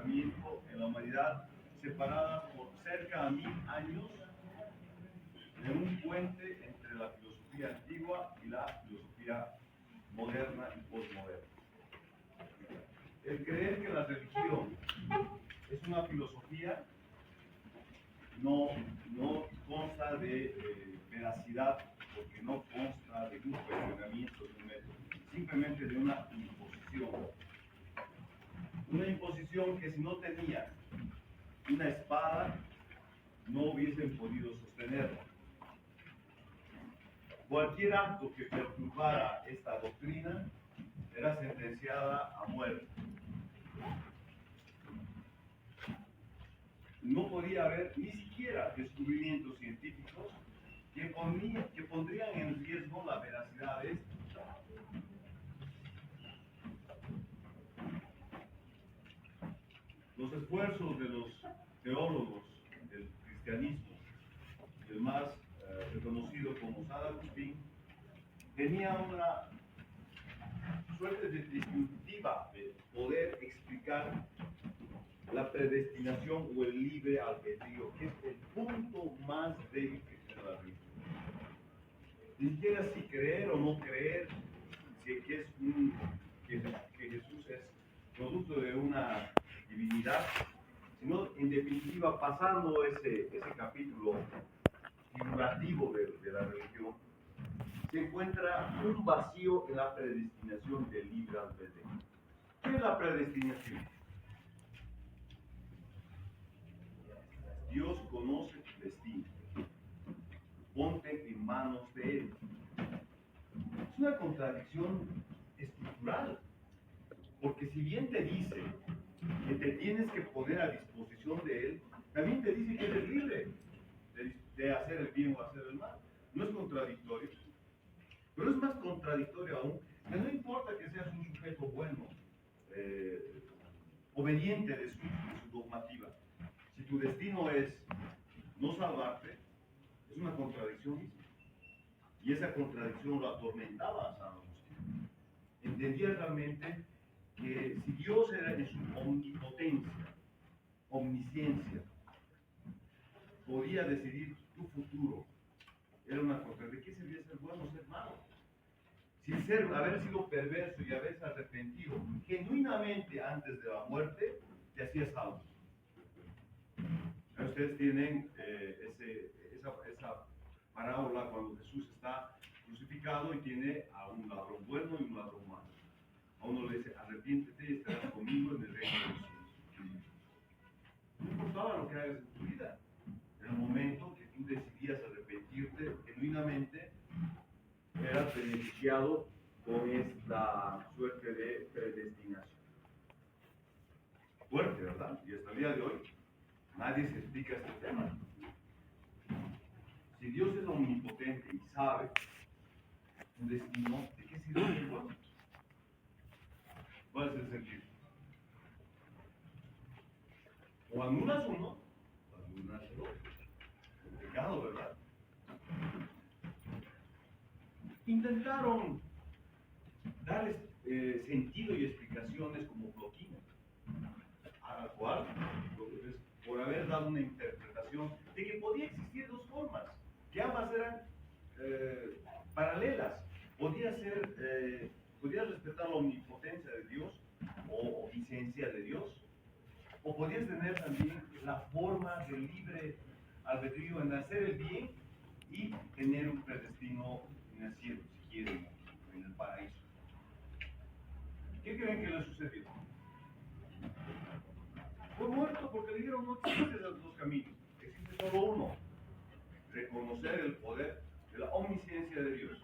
pensamiento en la humanidad separada por cerca de 1000 años de un puente entre la filosofía antigua y la filosofía moderna y postmoderna. El creer que la religión es una filosofía no consta de veracidad, porque no consta de un cuestionamiento de un método, simplemente de una imposición. Una imposición que si no tenía una espada, no hubiesen podido sostenerla. Cualquier acto que perturbara esta doctrina era sentenciada a muerte. No podía haber ni siquiera descubrimientos científicos que pondrían en riesgo la veracidad de esto. Los esfuerzos de los teólogos del cristianismo, el más reconocido como San Agustín, tenía una suerte de disyuntiva de poder explicar la predestinación o el libre albedrío, que es el punto más débil que tiene la religión. Ni siquiera si creer o no creer, si que Jesús es producto de una divinidad, sino en definitiva pasando ese capítulo figurativo de la religión, se encuentra un vacío en la predestinación del libre albedrío. ¿Qué es la predestinación? Dios conoce tu destino. Ponte en manos de Él. Es una contradicción estructural, porque si bien te dice que te tienes que poner a disposición de Él, también te dice que eres libre de hacer el bien o hacer el mal. No es contradictorio, pero es más contradictorio aún que no importa que seas un sujeto bueno, obediente de su dogmativa. Si tu destino es no salvarte, es una contradicción misma. Y esa contradicción lo atormentaba a San Agustín. Entendía realmente que si Dios era en su omnipotencia, omnisciencia, podía decidir tu futuro, era una contradicción. ¿De qué servía ser bueno o ser malo? Sin haber sido perverso y haberse arrepentido genuinamente antes de la muerte, te hacía salvo. Ustedes tienen esa parábola cuando Jesús está crucificado y tiene a un ladrón bueno y un ladrón malo. A uno le dice, arrepiéntete y estarás conmigo en el reino de los cielos. No importaba lo que hagas en tu vida. En el momento que tú decidías arrepentirte genuinamente, eras beneficiado con esta suerte de predestinación. Fuerte, ¿verdad? Y hasta el día de hoy nadie se explica este tema. Si Dios es omnipotente y sabe tu destino, ¿de qué sirve el bueno? ¿Cuál es el sentido? O anulas uno, o anulas el otro. Complicado, ¿verdad? Intentaron darles sentido y explicaciones como Ploquín, a la cual, por haber dado una interpretación de que podía existir dos formas, que ambas eran paralelas. Podías respetar la omnipotencia de Dios o omnisciencia de Dios, o podías tener también la forma del libre albedrío en hacer el bien y tener un predestino en el cielo, si quieren, en el paraíso. ¿Qué creen que le sucedió? Fue muerto porque le dijeron no existen los dos caminos, existe solo uno: reconocer el poder de la omnisciencia de Dios.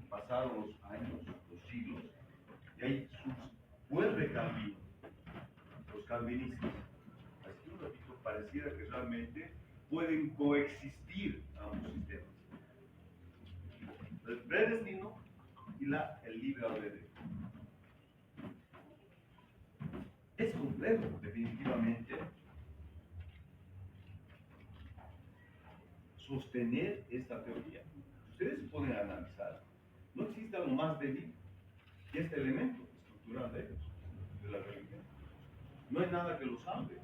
Pasaron los años, los siglos, y ahí vuelve Calvino, los calvinistas. Así un ratito pareciera que realmente pueden coexistir ambos sistemas: el predestino y el libre albedrío. Es complejo, definitivamente, sostener esta teoría. Ustedes se ponen a analizar, no existe algo más débil que este elemento estructural de ellos. de la religión. No hay nada que lo salve.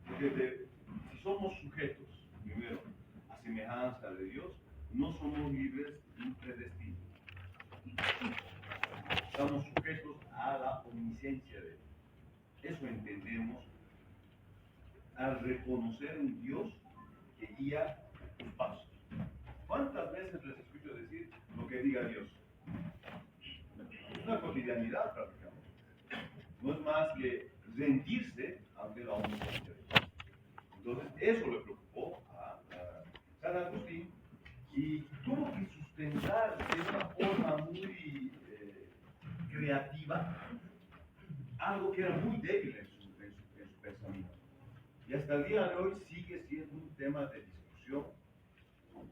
Porque si somos sujetos, primero, a semejanza de Dios, no somos libres ni predestinados. Estamos sujetos a la omnisciencia de Él. Eso entendemos al reconocer un Dios que guía tus pasos. ¿Cuántas veces les escucho decir lo que diga Dios? Es una cotidianidad prácticamente. No es más que rendirse ante la omnisciencia de Dios. Entonces, eso le preocupó a San Agustín y tuvo que sustentar de una forma muy creativa algo que era muy débil en su pensamiento. Y hasta el día de hoy sigue siendo un tema de discusión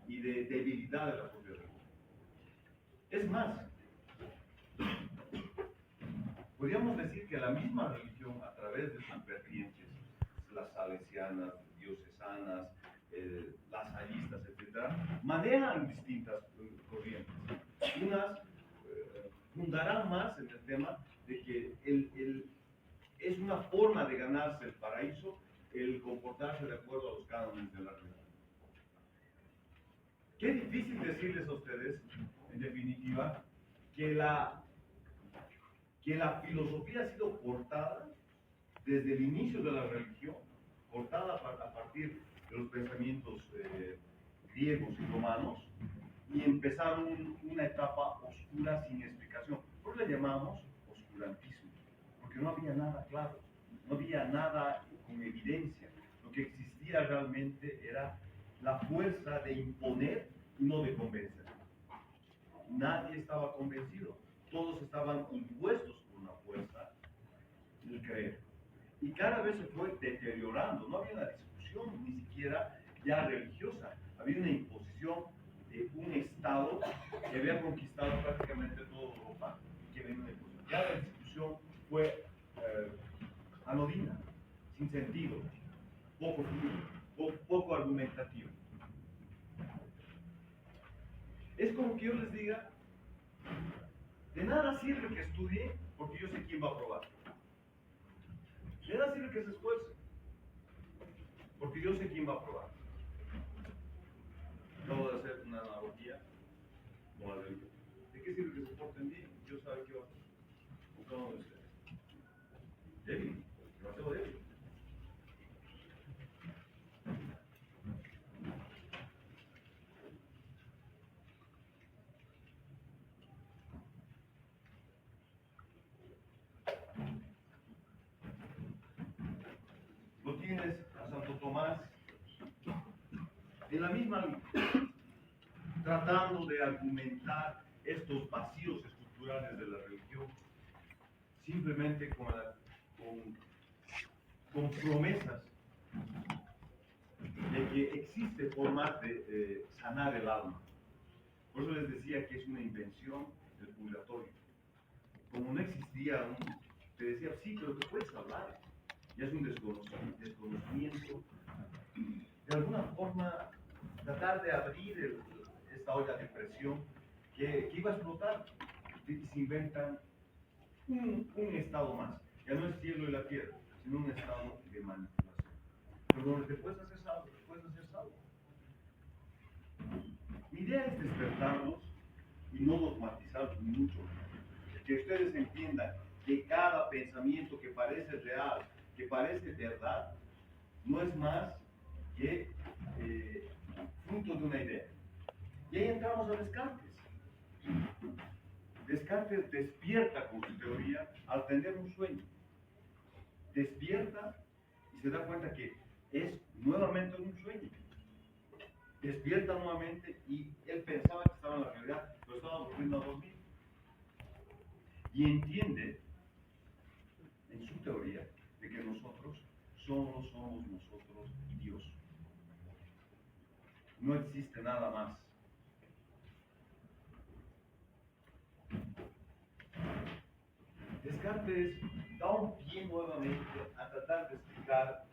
y de debilidad de la propia religión. Es más, podríamos decir que la misma religión, a través de sus vertientes, las salesianas, diocesanas, las sallistas, etc., manejan distintas corrientes. Unas fundarán más en el tema de que es una forma de ganarse el paraíso el comportarse de acuerdo a los cánones de la religión. Qué difícil decirles a ustedes, en definitiva, que la filosofía ha sido cortada desde el inicio de la religión, cortada a partir de los pensamientos griegos y romanos, y empezaron una etapa oscura sin explicación. ¿Por qué le llamamos oscurantismo? Porque no había nada claro, no había nada con evidencia. Lo que existía realmente era la fuerza de imponer y no de convencer. Nadie estaba convencido, todos estaban impuestos por una fuerza, el creer. Y cada vez se fue deteriorando, no había una discusión ni siquiera ya religiosa, había una imposición de un Estado que había conquistado prácticamente toda Europa y que venía una imposición. Ya la discusión fue anodina, sin sentido, poco argumentativa. Es como que yo les diga, de nada sirve que estudie porque yo sé quién va a aprobar. De nada sirve que se esfuerce porque yo sé quién va a aprobar. Acabo de hacer una analogía con la religión. ¿De qué sirve que se porten bien? Yo sabe qué va a hacer. ¿Con cada uno de ustedes? Débil, demasiado débil. Lo tienes a Santo Tomás en la misma línea, tratando de argumentar estos vacíos estructurales de la religión, simplemente con promesas de que existe formas de sanar el alma. Por eso les decía que es una invención del purgatorio. Como no existía te decía, sí, pero te puedes hablar. Ya es un desconocimiento. De alguna forma, tratar de abrir esta olla de presión que iba a explotar. Y se inventan un estado más. Ya no es cielo y la tierra, sino un estado de manipulación. Pero donde te puedes hacer salvo, te puedes hacer salvo. Mi idea es despertarlos y no dogmatizarlos mucho. Que ustedes entiendan que cada pensamiento que parece real, que parece verdad, no es más que fruto de una idea. Y ahí entramos a Descartes. Descartes despierta con su teoría al tener un sueño. Despierta y se da cuenta que es nuevamente un sueño. Despierta nuevamente y él pensaba que estaba en la realidad, pero estaba volviendo a dormir. Y entiende, en su teoría, de que nosotros solo somos nosotros y Dios. No existe nada más. Descartes da un pie nuevamente a tratar de explicar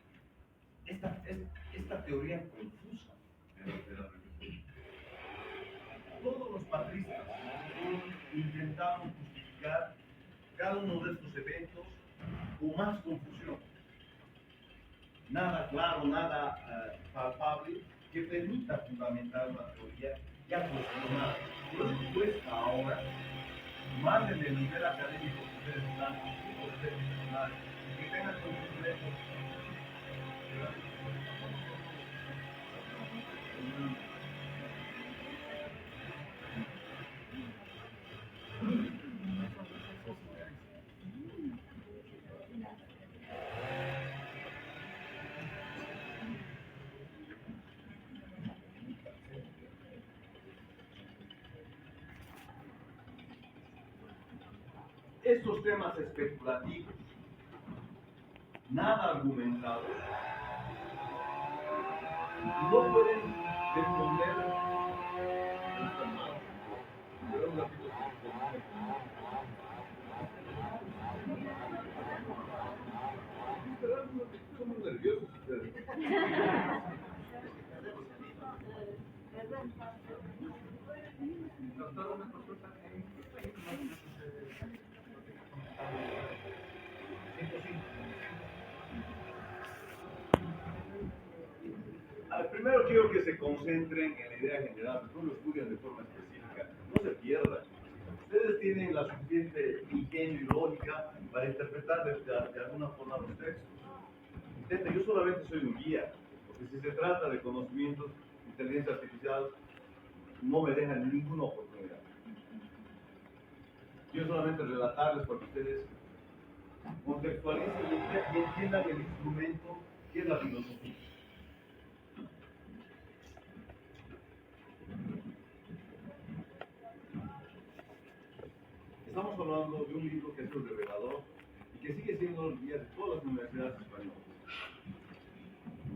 esta teoría confusa de la religión. Todos los patristas intentaron justificar cada uno de estos eventos o más confusión. Nada claro, nada palpable que permita fundamentar una teoría ya cuestionada. Por eso cuesta ahora, más en el nivel académico que ustedes están, por ser profesionales, que tengan conocimientos. Estos temas especulativos, nada argumentados, no pueden responder. Son muy nerviosos ustedes. Primero quiero que se concentren en la idea general, no lo estudian de forma específica, no se pierdan. Ustedes tienen la suficiente ingenio y lógica para interpretar de alguna forma los textos. Entiende, yo solamente soy un guía, porque si se trata de conocimientos de inteligencia artificial, no me dejan ninguna oportunidad. Quiero solamente relatarles para que ustedes contextualicen y entiendan el instrumento que es la filosofía. Estamos hablando de un libro que es el revelador y que sigue siendo el guía de todas las universidades españolas.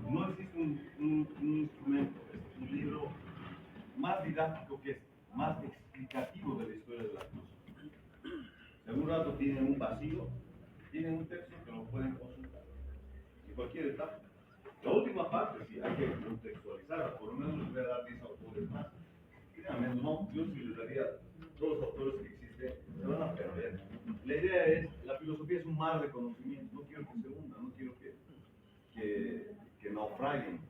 No existe un instrumento, es un libro más didáctico que este, más explicativo de la historia de la filosofía. Si algún rato tienen un vacío, tienen un texto que lo pueden consultar en cualquier etapa. La última parte, sí, hay que contextualizarla, por lo menos les voy a dar 10 autores más. Díganme, no, yo sí les daría todos los autores que existen, se van a perder. La idea es, la filosofía es un mar de conocimiento, no quiero que se hunda, no quiero que naufraguen,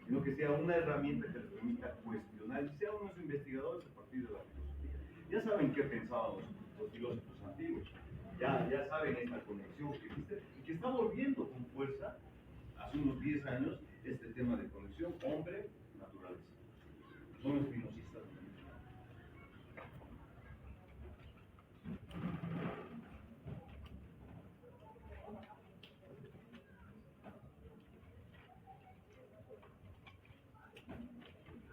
sino que sea una herramienta que les permita cuestionar y sean unos investigadores a partir de la filosofía. Ya saben qué pensaban los filósofos antiguos, ya saben esta conexión que existe y que está volviendo con fuerza hace unos 10 años este tema de conexión hombre-naturaleza. Son espinocistas.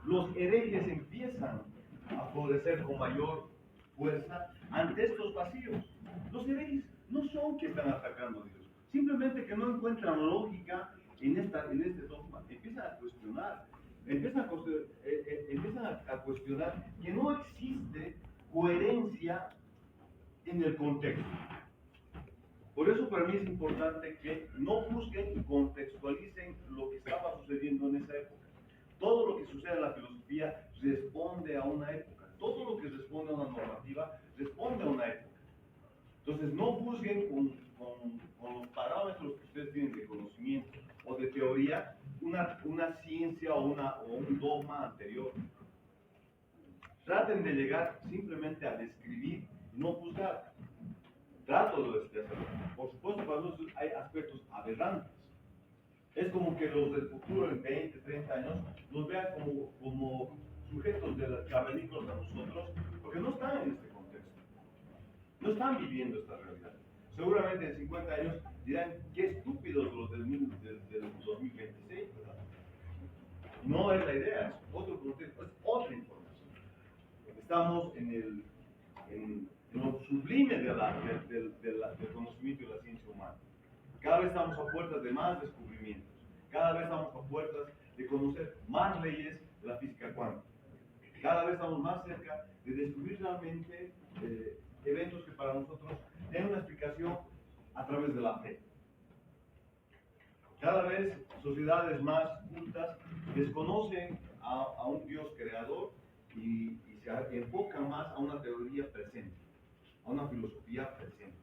Los herejes empiezan a florecer con mayor fuerza ante estos vacíos. Los herejes no son que están atacando a Dios, simplemente que no encuentran lógica en este dogma. Empiezan a cuestionar que no existe coherencia en el contexto. Por eso para mí es importante que no busquen y contextualicen lo que estaba sucediendo en esa época. Todo lo que sucede en la filosofía responde a una época. Todo lo que responde a una normativa responde a una época. Entonces no juzguen con los parámetros que ustedes tienen de conocimiento o de teoría una ciencia o un dogma anterior. Traten de llegar simplemente a describir y no juzgar. Trato de hacerlo. Por supuesto, para nosotros hay aspectos aberrantes. Es como que los del futuro en 20, 30 años nos vean como sujetos cavernícolas a nosotros, porque no están en este contexto. No están viviendo esta realidad. Seguramente en 50 años dirán, qué estúpidos los del 2026, ¿verdad? No es la idea, es otro contexto, es otra información. Estamos en lo sublime del conocimiento y la ciencia humana. Cada vez estamos a puertas de más descubrimientos. Cada vez estamos a puertas de conocer más leyes de la física cuántica. Cada vez estamos más cerca de descubrir realmente eventos que para nosotros tienen una explicación a través de la fe. Cada vez sociedades más cultas desconocen a un Dios creador y se enfocan más a una teoría presente, a una filosofía presente.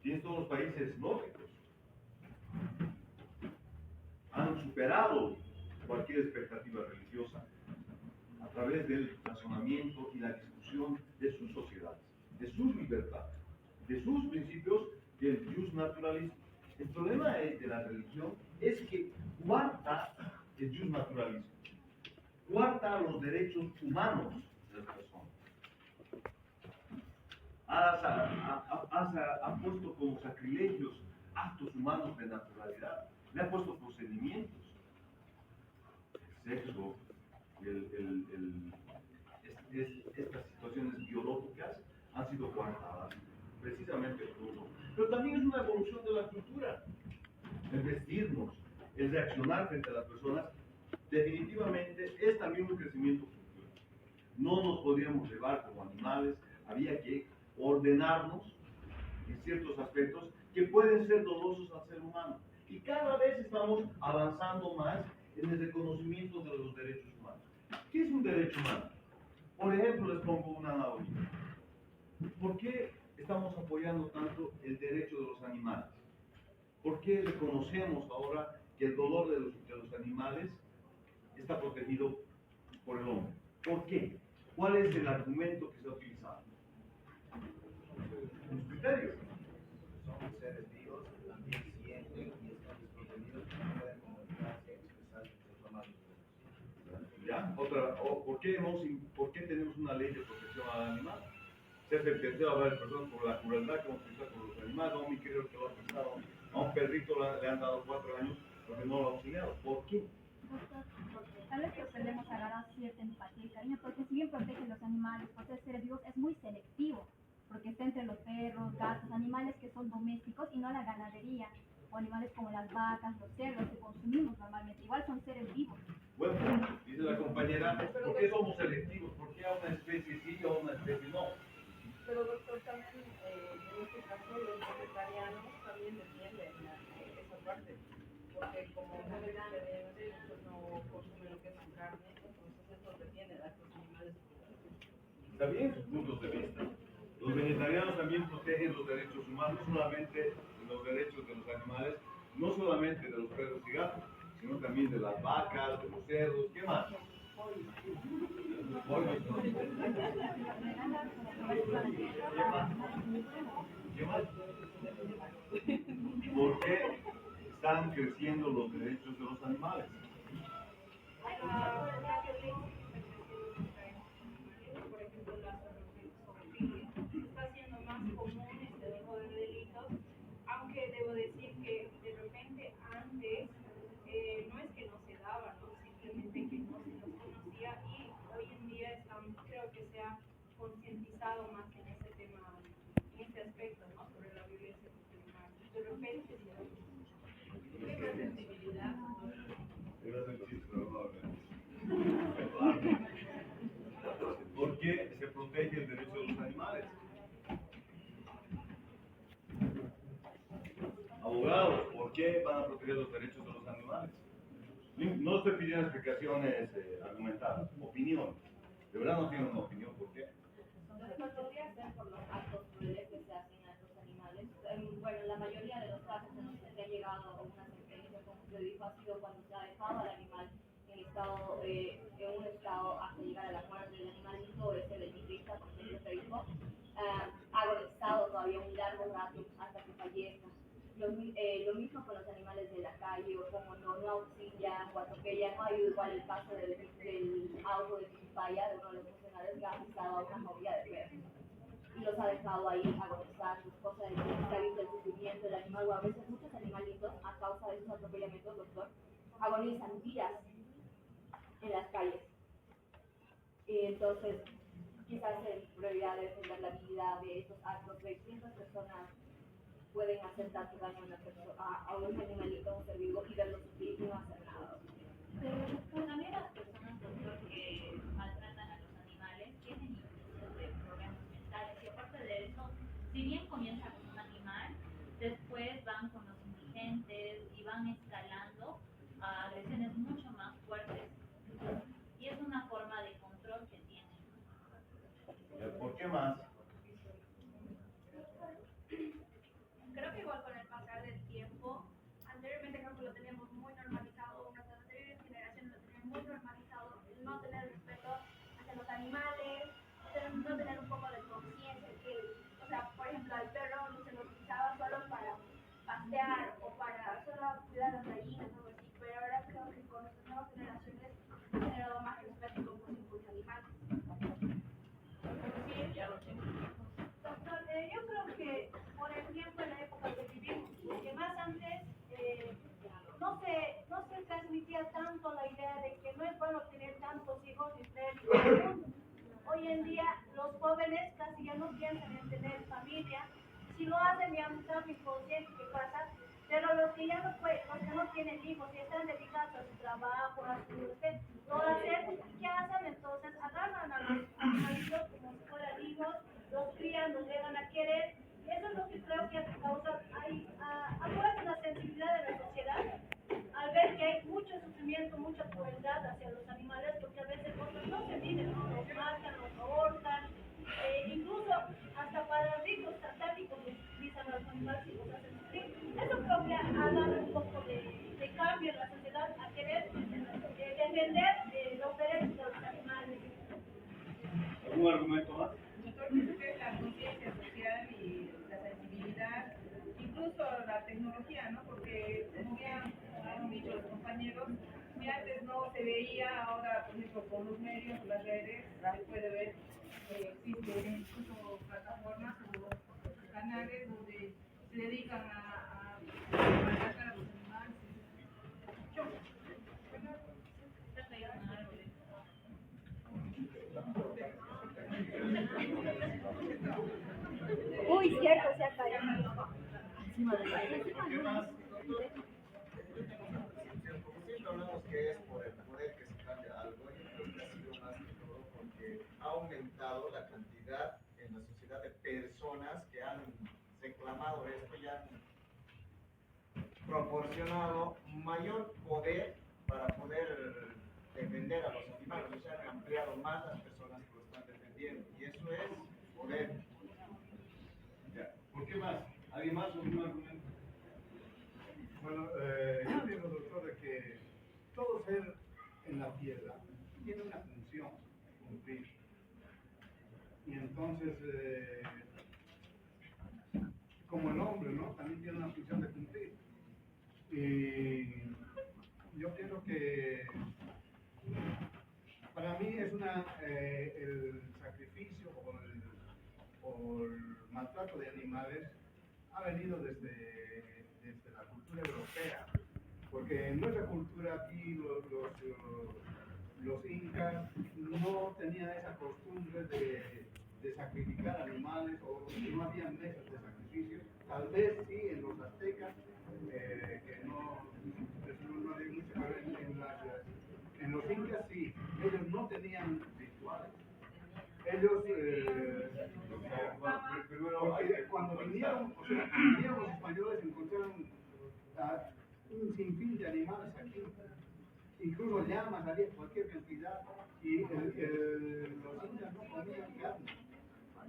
Tienes todos los países nórdicos. Han superado cualquier expectativa religiosa a través del razonamiento y la discusión de sus sociedades, de sus libertades, de sus principios del justnaturalismo. El problema de la religión es que cuarta el justnaturalismo, cuarta los derechos humanos de las personas. Ha puesto como sacrilegios actos humanos de naturalidad, le ha puesto procedimientos, el sexo, estas situaciones biológicas han sido coartadas precisamente por eso. Pero también es una evolución de la cultura, el vestirnos, el reaccionar frente a las personas, definitivamente es también un crecimiento cultural. No nos podíamos llevar como animales, había que ordenarnos en ciertos aspectos que pueden ser dolorosos al ser humano. Y cada vez estamos avanzando más en el reconocimiento de los derechos humanos. ¿Qué es un derecho humano? Por ejemplo, les pongo una analogía. ¿Por qué estamos apoyando tanto el derecho de los animales? ¿Por qué reconocemos ahora que el dolor de los animales está protegido por el hombre? ¿Por qué? ¿Cuál es el argumento que se ha utilizado? Los criterios. Son seres vivos, también sienten y están desprotegidos, no pueden comunicarse, expresarse de forma libre. ¿Ya? ¿Por qué tenemos una ley de protección al animal? Se ha sentenciado a varias personas por la crueldad que hemos utilizado con los animales. A un querido que lo ha pensado, a un perrito le han dado 4 años porque no lo ha auxiliado. ¿Por qué? Tal vez que aprendemos a agarrar cierta empatía y cariño, porque si bien protege los animales, protege seres vivos, es muy selectivo, porque está entre los perros, gatos, animales que son domésticos y no la ganadería, o animales como las vacas, los cerdos que consumimos normalmente, igual son seres vivos. Buen punto, dice la compañera, ¿por qué somos selectivos? ¿Por qué a una especie sí y a una especie no? Pero doctor, también en este caso los vegetarianos también defienden esa parte, porque como son vegetarianos pues no consumen lo que es su carne, entonces eso defiende a estos animales. Está bien sus puntos de vista. Los vegetarianos también protegen los derechos humanos, no solamente los derechos de los animales, no solamente de los perros y gatos, sino también de las vacas, de los cerdos, ¿qué más? Los pollos, ¿no? ¿Qué más? ¿Por qué están creciendo los derechos de los animales? Por ejemplo, la zoofilia está siendo más común este tipo de delitos, aunque debo decir que de repente antes no es que no se daba, ¿no? Simplemente que no se los conocía y hoy en día creo que se ha concientizado más en ese tema, en este aspecto, ¿no? Sobre la violencia contra el animal. De repente se da más sensibilidad. ¿Por qué se protege el derecho de los animales? Abogados, ¿por qué van a proteger los derechos de los animales? No estoy pidiendo explicaciones argumentadas, opinión. De verdad no tienen una opinión, ¿por qué? Podría ser por los actos crueles que se hacen a estos animales. Bueno, en la mayoría de los casos en los que se ha llegado a una sentencia, como usted dijo, ha sido cuando se ha dejado al animal en un estado hasta llegar a la muerte. El animalito ese venidista, como usted dijo, ha agonizado todavía un largo rato hasta que fallezca. Lo mismo con los animales de la calle, o como no auxilian o atropellan. No ha habido igual el caso del auto de Pimpaya, de uno de los funcionarios que ha asustado a una jauría de perros y los ha dejado ahí agonizar, sus cosas de que ha visto el sufrimiento del animal, o a veces muchos animalitos a causa de esos atropellamientos, doctor, agonizan días en las calles. Y entonces quizás en prioridad de defender la vida de estos actos de cientos personas pueden hacer tanto daño a un animalito, a un ser vivo, y verlo sufrir y no hacer nada. Pero también las personas, doctor, que maltratan a los animales tienen incluso problemas mentales, y aparte de eso, si bien comienzan con un animal, después van con los indigentes y van escalando a agresiones mucho más fuertes, y es una forma de control que tienen. ¿Por qué más? no tener un poco de conciencia, que, o sea, por ejemplo, al perro se lo utilizaba solo para pasear o para solo cuidar las gallinas o algo así, pero ahora creo que con las nuevas generaciones ha generado más respeto y compasión por los animales. Doctor, yo creo que por el tiempo en la época que vivimos, que más antes no se transmitía tanto la idea de que no es bueno tener tantos hijos y traer hijos al mundo. Hoy en día los jóvenes casi ya no piensan en tener familia, si lo hacen ya están inconscientes qué pasa, pero los que ya no pueden, los que no tienen hijos y están dedicados a su trabajo, a su lo hacen, ¿qué hacen? Entonces agarran a los animalitos como si fueran hijos, los crían, los llegan a querer, y eso es lo que creo que causa, ha puesto una sensibilidad de la sociedad al ver que hay mucho sufrimiento, mucha crueldad hacia los animales, porque a veces otros no se miden, ¿no? Los matan, los abortan, incluso hasta para ricos satánicos los utilizan a los animales y los hacen sufrir. Eso creo que ha dado un poco de cambio en la sociedad a querer defender los derechos de los animales. ¿Algún argumento más? Yo creo que la conciencia social y la sensibilidad, incluso la tecnología, ¿no? Porque como ya han dicho los compañeros, que antes no se veía, ahora por ejemplo con los medios, las redes, se puede ver que existen incluso plataformas o canales donde se dedican a atacar a los animales. Uy, cierto, se ha caído. ¿Qué más? Siempre hablamos que es por el poder que se cambia algo, y creo que ha sido más que todo porque ha aumentado la cantidad en la sociedad de personas que han reclamado esto y han proporcionado mayor poder para poder defender a los animales. O sea, han ampliado más las personas que lo están defendiendo, y eso es poder. Ya. ¿Por qué más? ¿Alguien más? ¿Un argumento? Bueno, yo digo, doctor, de que todo ser en la tierra tiene una función que cumplir. Y entonces, como el hombre, ¿no? También tiene una función de cumplir. Y yo pienso que para mí es el sacrificio o el maltrato de animales ha venido desde la cultura europea, porque en nuestra cultura aquí los incas no tenían esa costumbre de sacrificar animales, o no había mesas de sacrificio. Tal vez sí en los aztecas, que no hay mucho, pero en los incas sí, ellos no tenían rituales. Ellos, cuando vinieron los españoles, encontraron un sinfín de animales aquí, incluso llamas, había cualquier cantidad, y los incas no comían carne,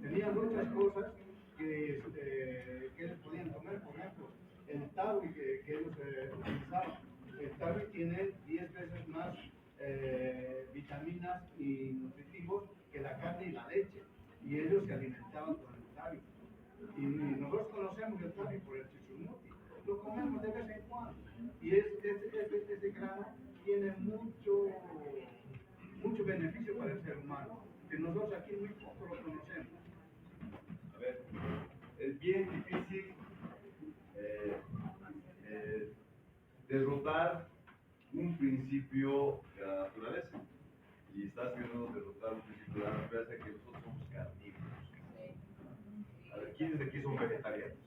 tenían muchas cosas que ellos podían comer. Por ejemplo, el tabi que ellos utilizaban, el tabi tiene 10 veces más vitaminas y nutritivos que la carne y la leche, y ellos se alimentaban con el tabi. Y nosotros conocemos el tabi por el chichumuti, lo comemos de vez en cuando, y ese grano tiene mucho beneficio para el ser humano, que nosotros aquí muy poco lo conocemos. A ver, es bien difícil derrotar un principio de la naturaleza. Y estás queriendo derrotar un principio de la naturaleza, que nosotros somos carnívoros. A ver, ¿quiénes de aquí son vegetarianos?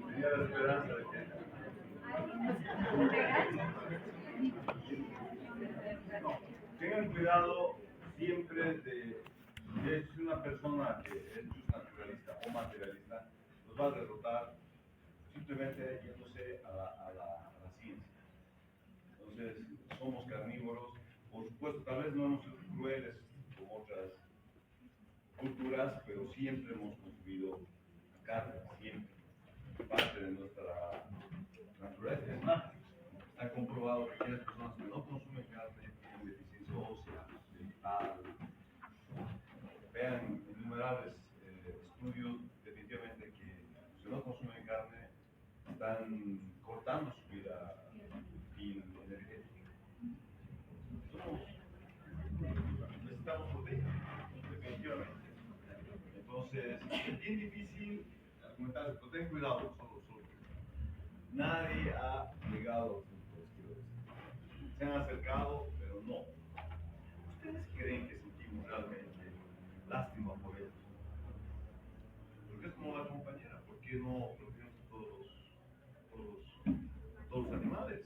Tenía la esperanza de que... No, tengan cuidado siempre de si es una persona que es naturalista o materialista, nos va a derrotar simplemente yéndose a la ciencia. Entonces, somos carnívoros, por supuesto, tal vez no hemos sido crueles como otras culturas, pero siempre hemos consumido carne, siempre, parte de nuestra naturaleza. Es más, ha comprobado que aquellas personas que no consumen carne tienen deficiencia ósea, mental. Vean innumerables estudios definitivamente que si no consumen carne están cortando su vida energética. Necesitamos proteína, definitivamente. Entonces, es bien difícil argumentar, pero ten cuidado, solo. Nadie ha llegado al punto, les quiero decir. Se han acercado, pero no. ¿Ustedes creen que sentimos realmente lástima por ellos? Porque es como la compañera, ¿por qué no protegemos a todos los animales?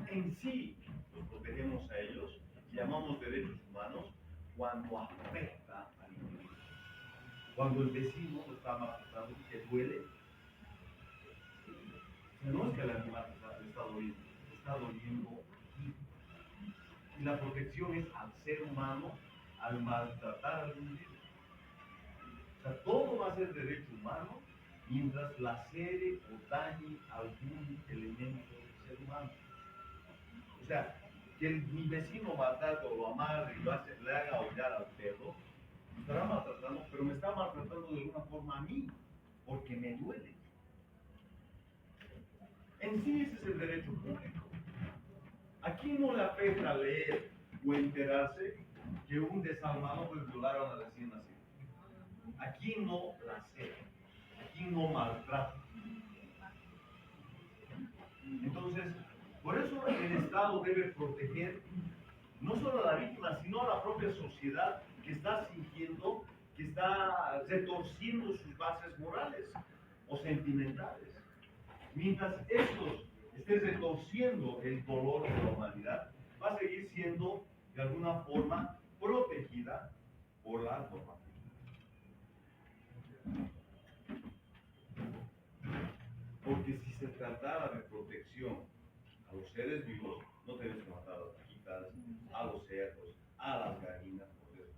En sí, los protegemos a ellos, llamamos derechos humanos cuando afecta al individuo. Cuando el vecino lo está maltratando y que duele, no es que el animal está doliendo. Y la protección es al ser humano, al maltratar al individuo. O sea, todo va a ser derecho humano mientras lacere o dañe algún elemento del ser humano. O sea, que mi vecino maltrata o lo amarre y le haga aullar al perro, me estará maltratando, pero me está maltratando de alguna forma a mí, porque me duele. En sí ese es el derecho público. ¿A quién no le afecta leer o enterarse que un desalmado puede violar a una recién nacida? ¿A quién no lacera? ¿A quién no maltrata? Entonces, por eso el Estado debe proteger no solo a la víctima, sino a la propia sociedad que está sintiendo, que está retorciendo sus bases morales o sentimentales. Mientras estos estén retorciendo el dolor de la humanidad, va a seguir siendo de alguna forma protegida por la normativa. Porque si se tratara de protección a los seres vivos, no tenemos que matar a las vaquitas, a los cerdos, a las gallinas, por eso.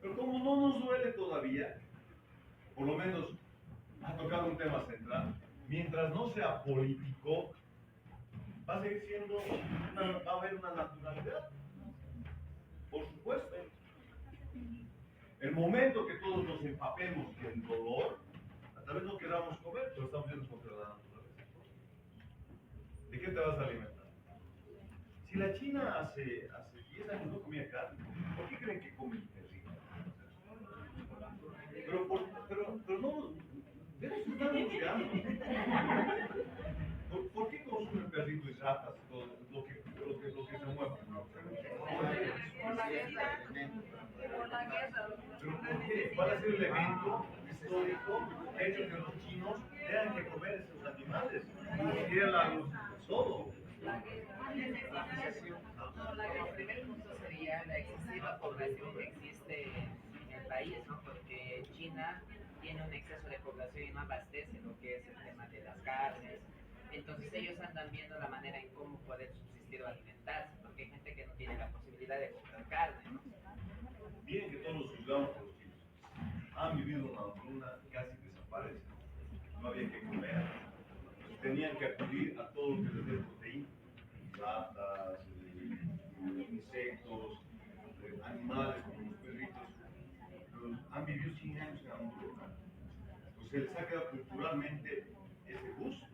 Pero como no nos duele todavía, por lo menos ha tocado un tema central, mientras no sea político, va a seguir siendo, va a haber una naturalidad, por supuesto. El momento que todos nos empapemos del dolor, tal vez no queramos comer, pero estamos yendo contra la naturaleza. ¿De qué te vas a alimentar? Si la China hace 10 años no comía carne, ¿por qué creen que comen perrito? Pero no, debe estar buscando. ¿Por qué consumen perrito y ratas y todo lo que se mueve? Por la guerra. ¿Pero por qué? ¿Cuál es el elemento histórico que ha hecho que los chinos tengan que comer esos animales? Todo. El primer punto sería la excesiva población que existe en el país, ¿no? Porque China tiene un exceso de población y no abastece lo que es el tema de las carnes. Entonces ellos andan viendo la manera en cómo poder subsistir o alimentarse, porque hay gente que no tiene la posibilidad de comprar carne, ¿no? Bien que todos los juzgamos por los chinos. Han vivido una hambruna casi desaparece. No había que comer. Tenían que acudir a todo lo que les dé proteína. Ratas, insectos, animales como los perritos. Pero han vivido 100 años en hambruna. Pues se les ha quedado culturalmente ese gusto.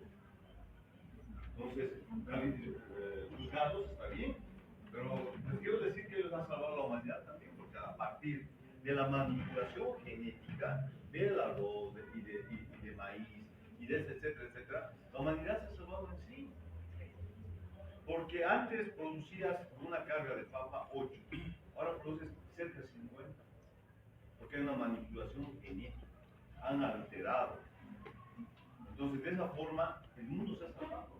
Entonces, juzgarlos está bien, pero les quiero decir que ellos han salvado a la humanidad también, porque a partir de la manipulación genética del arroz y de maíz y de ese, etcétera, la humanidad se ha salvado en sí. Porque antes producías una carga de papa 8, ahora produces cerca de 50, porque hay una manipulación genética, han alterado. Entonces, de esa forma, el mundo se ha salvado.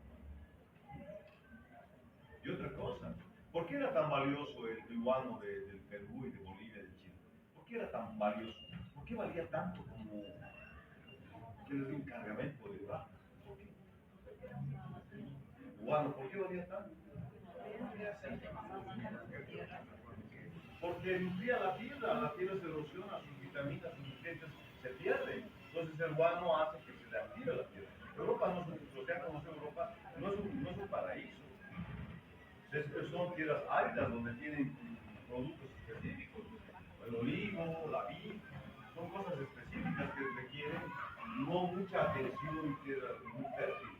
Y otra cosa, ¿por qué era tan valioso el guano del Perú y de Bolivia y de Chile? ¿Por qué era tan valioso? ¿Por qué valía tanto como que les dio un cargamento de vaca? ¿Por qué? Guano, ¿por qué valía tanto? Porque nutría la tierra se erosiona, sus vitaminas, sus nutrientes se pierden. Entonces el guano hace que se le active la tierra. Europa, lo que conocemos Europa, no es un paraíso. Son tierras áridas donde tienen productos específicos. El olivo, la vid, son cosas específicas que requieren no mucha atención en tierras muy fértiles.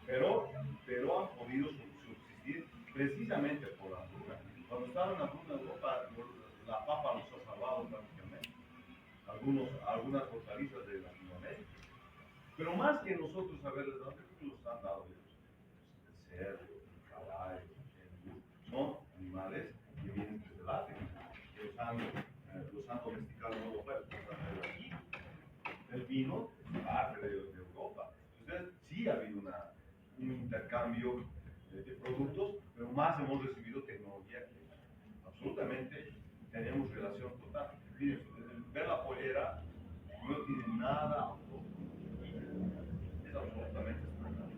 Pero han podido subsistir precisamente por la hambruna. Cuando estaba en la hambruna en Europa, la papa los ha salvado prácticamente. Algunas hortalizas de Latinoamérica. Pero más que nosotros haberles dado, ¿qué los han dado ellos? El cerdo, el caballo, el burro. Son animales que vienen desde el África, que los han domesticado en Europa, los aquí. El vino es parte de Europa. Entonces, sí ha habido un intercambio de productos, pero más hemos recibido tecnología que absolutamente tenemos relación total. Miren, ver la pollera no tiene nada autóctono, es absolutamente espontáneo.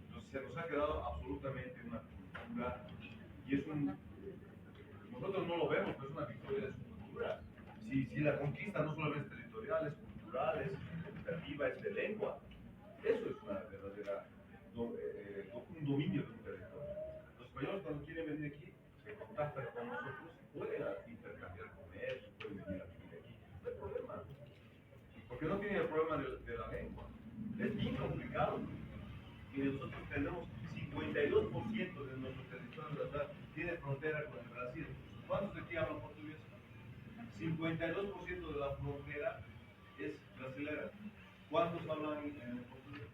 Entonces se nos ha quedado absolutamente una cultura y es nosotros no lo vemos, pero es una victoria de su cultura. Si la conquista no solamente es territorial, es cultural, es educativa, es de lengua, eso es una verdadera un dominio de un territorio. Los españoles cuando quieren venir aquí se contactan con nosotros, pueden intercambiar comercio, pueden venir a vivir aquí, no hay problema. Porque no tienen el problema de la lengua. Es bien complicado. Y nosotros tenemos 52% de nuestro territorio tiene frontera con el Brasil. ¿Cuántos de aquí hablan portugués? 52% de la frontera es brasilera. ¿Cuántos hablan en portugués?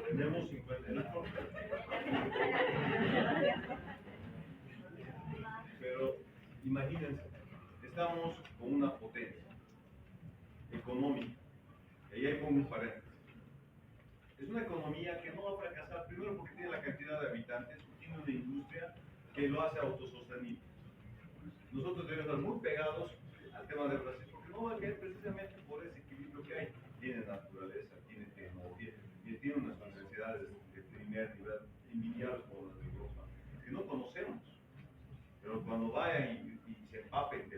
Tenemos 50 en la frontera. Pero imagínense, estamos con una potencia económica, y ahí pongo un paréntesis. Es una economía que no va a fracasar, primero porque tiene la cantidad de habitantes, tiene una industria que lo hace autosostenible. Nosotros debemos estar muy pegados al tema de Brasil, porque no va a caer precisamente por ese equilibrio que hay. Tiene naturaleza, tiene tecnología, y tiene unas universidades de primer nivel envidiables como las de Europa, que no conocemos. Pero cuando vayan y se empapen de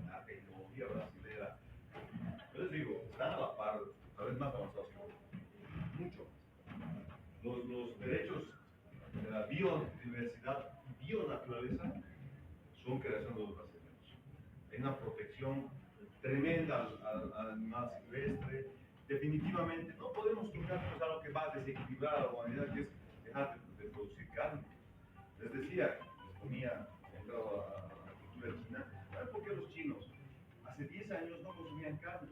la tecnología brasilera, yo les digo, están a la par, tal vez más avanzados que nosotros, mucho. Los derechos de la biodiversidad y bionaturaleza son creación de los brasileños. Hay una protección tremenda al animal silvestre. Definitivamente no podemos tocar algo que va a desequilibrar a la humanidad, que es dejar de producir carne. Les decía, entrado a la cultura china, ¿saben por qué los chinos hace 10 años no consumían carne?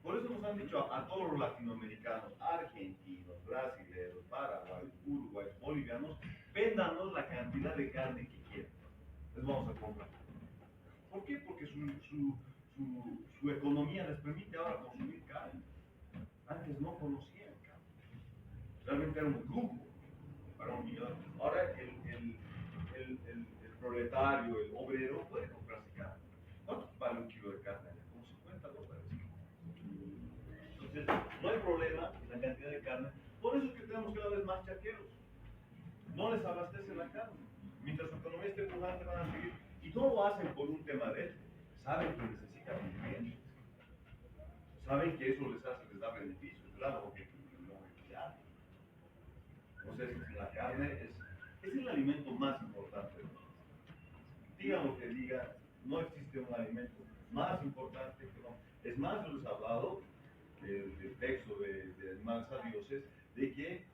Por eso nos han dicho a todos los latinoamericanos, argentinos, brasileños, paraguayos, uruguayos, bolivianos, véndanos la cantidad de carne que quieran. Les vamos a comprar. ¿Por qué? Porque su economía les permite ahora consumir carne. Antes no conocían carne. Realmente era un lujo para un millón. Ahora el proletario, el obrero puede comprarse carne. ¿Cuánto vale un kilo de carne? Como $50. Entonces, no hay problema en la cantidad de carne. Por eso es que tenemos cada vez más charqueros. No les abastecen la carne. Mientras su economía esté pujante, van a seguir. Y no lo hacen por un tema de él. Saben que necesitan nutrientes. Saben que eso les da beneficios, ¿verdad? Porque no ya. Entonces, la carne es el alimento más importante. Digan lo que digan, no existe un alimento más importante que no. Es más, yo les he hablado del texto de Animales a Dioses, de que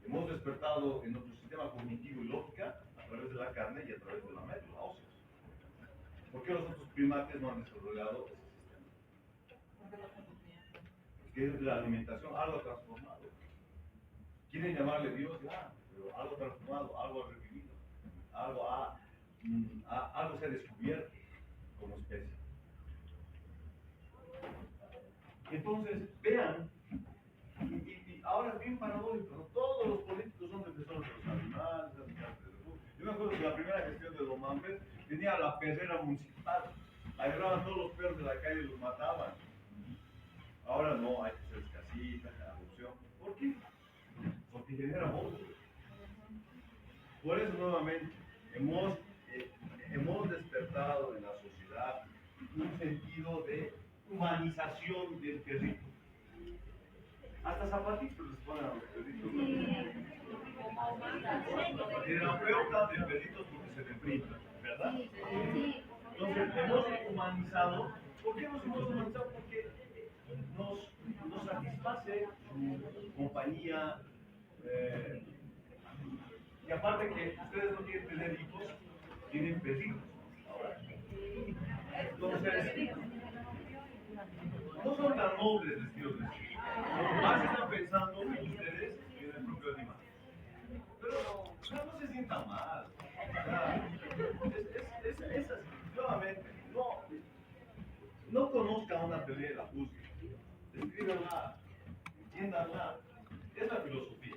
hemos despertado en nuestro sistema cognitivo y lógica a través de la carne y a través de la médula ósea. ¿Por qué los otros primates no han desarrollado ese sistema? Que es la alimentación, algo transformado. Quieren llamarle Dios, ya, pero algo transformado, algo revivido, algo se ha descubierto como especie. Entonces, vean, y ahora es bien paradójico, ¿no? Todos los políticos son defensores de los animales, yo me acuerdo que la primera gestión de Don Mampes tenía la perrera municipal, agarraban todos los perros de la calle y los mataban. Ahora no, hay que hacer casitas, adopción. ¿Por qué? Porque genera monstruos. Por eso nuevamente hemos despertado en la sociedad un sentido de humanización del perrito. Hasta zapatitos les ponen a los perritos. Terapeuta de perritos porque se le brinda, ¿verdad? Entonces, hemos humanizado. ¿Por qué nos hemos humanizado? Porque nos satisface su compañía. Y aparte que ustedes no quieren tener hijos, tienen perritos. Entonces, no son tan nobles vestidos de sí. Más están pensando en ustedes y en el propio animal. Pero no se sientan mal. O sea, es así. Nuevamente, no conozcan una teoría y la juzguen. Escríbanla, entiéndanla. Es la filosofía.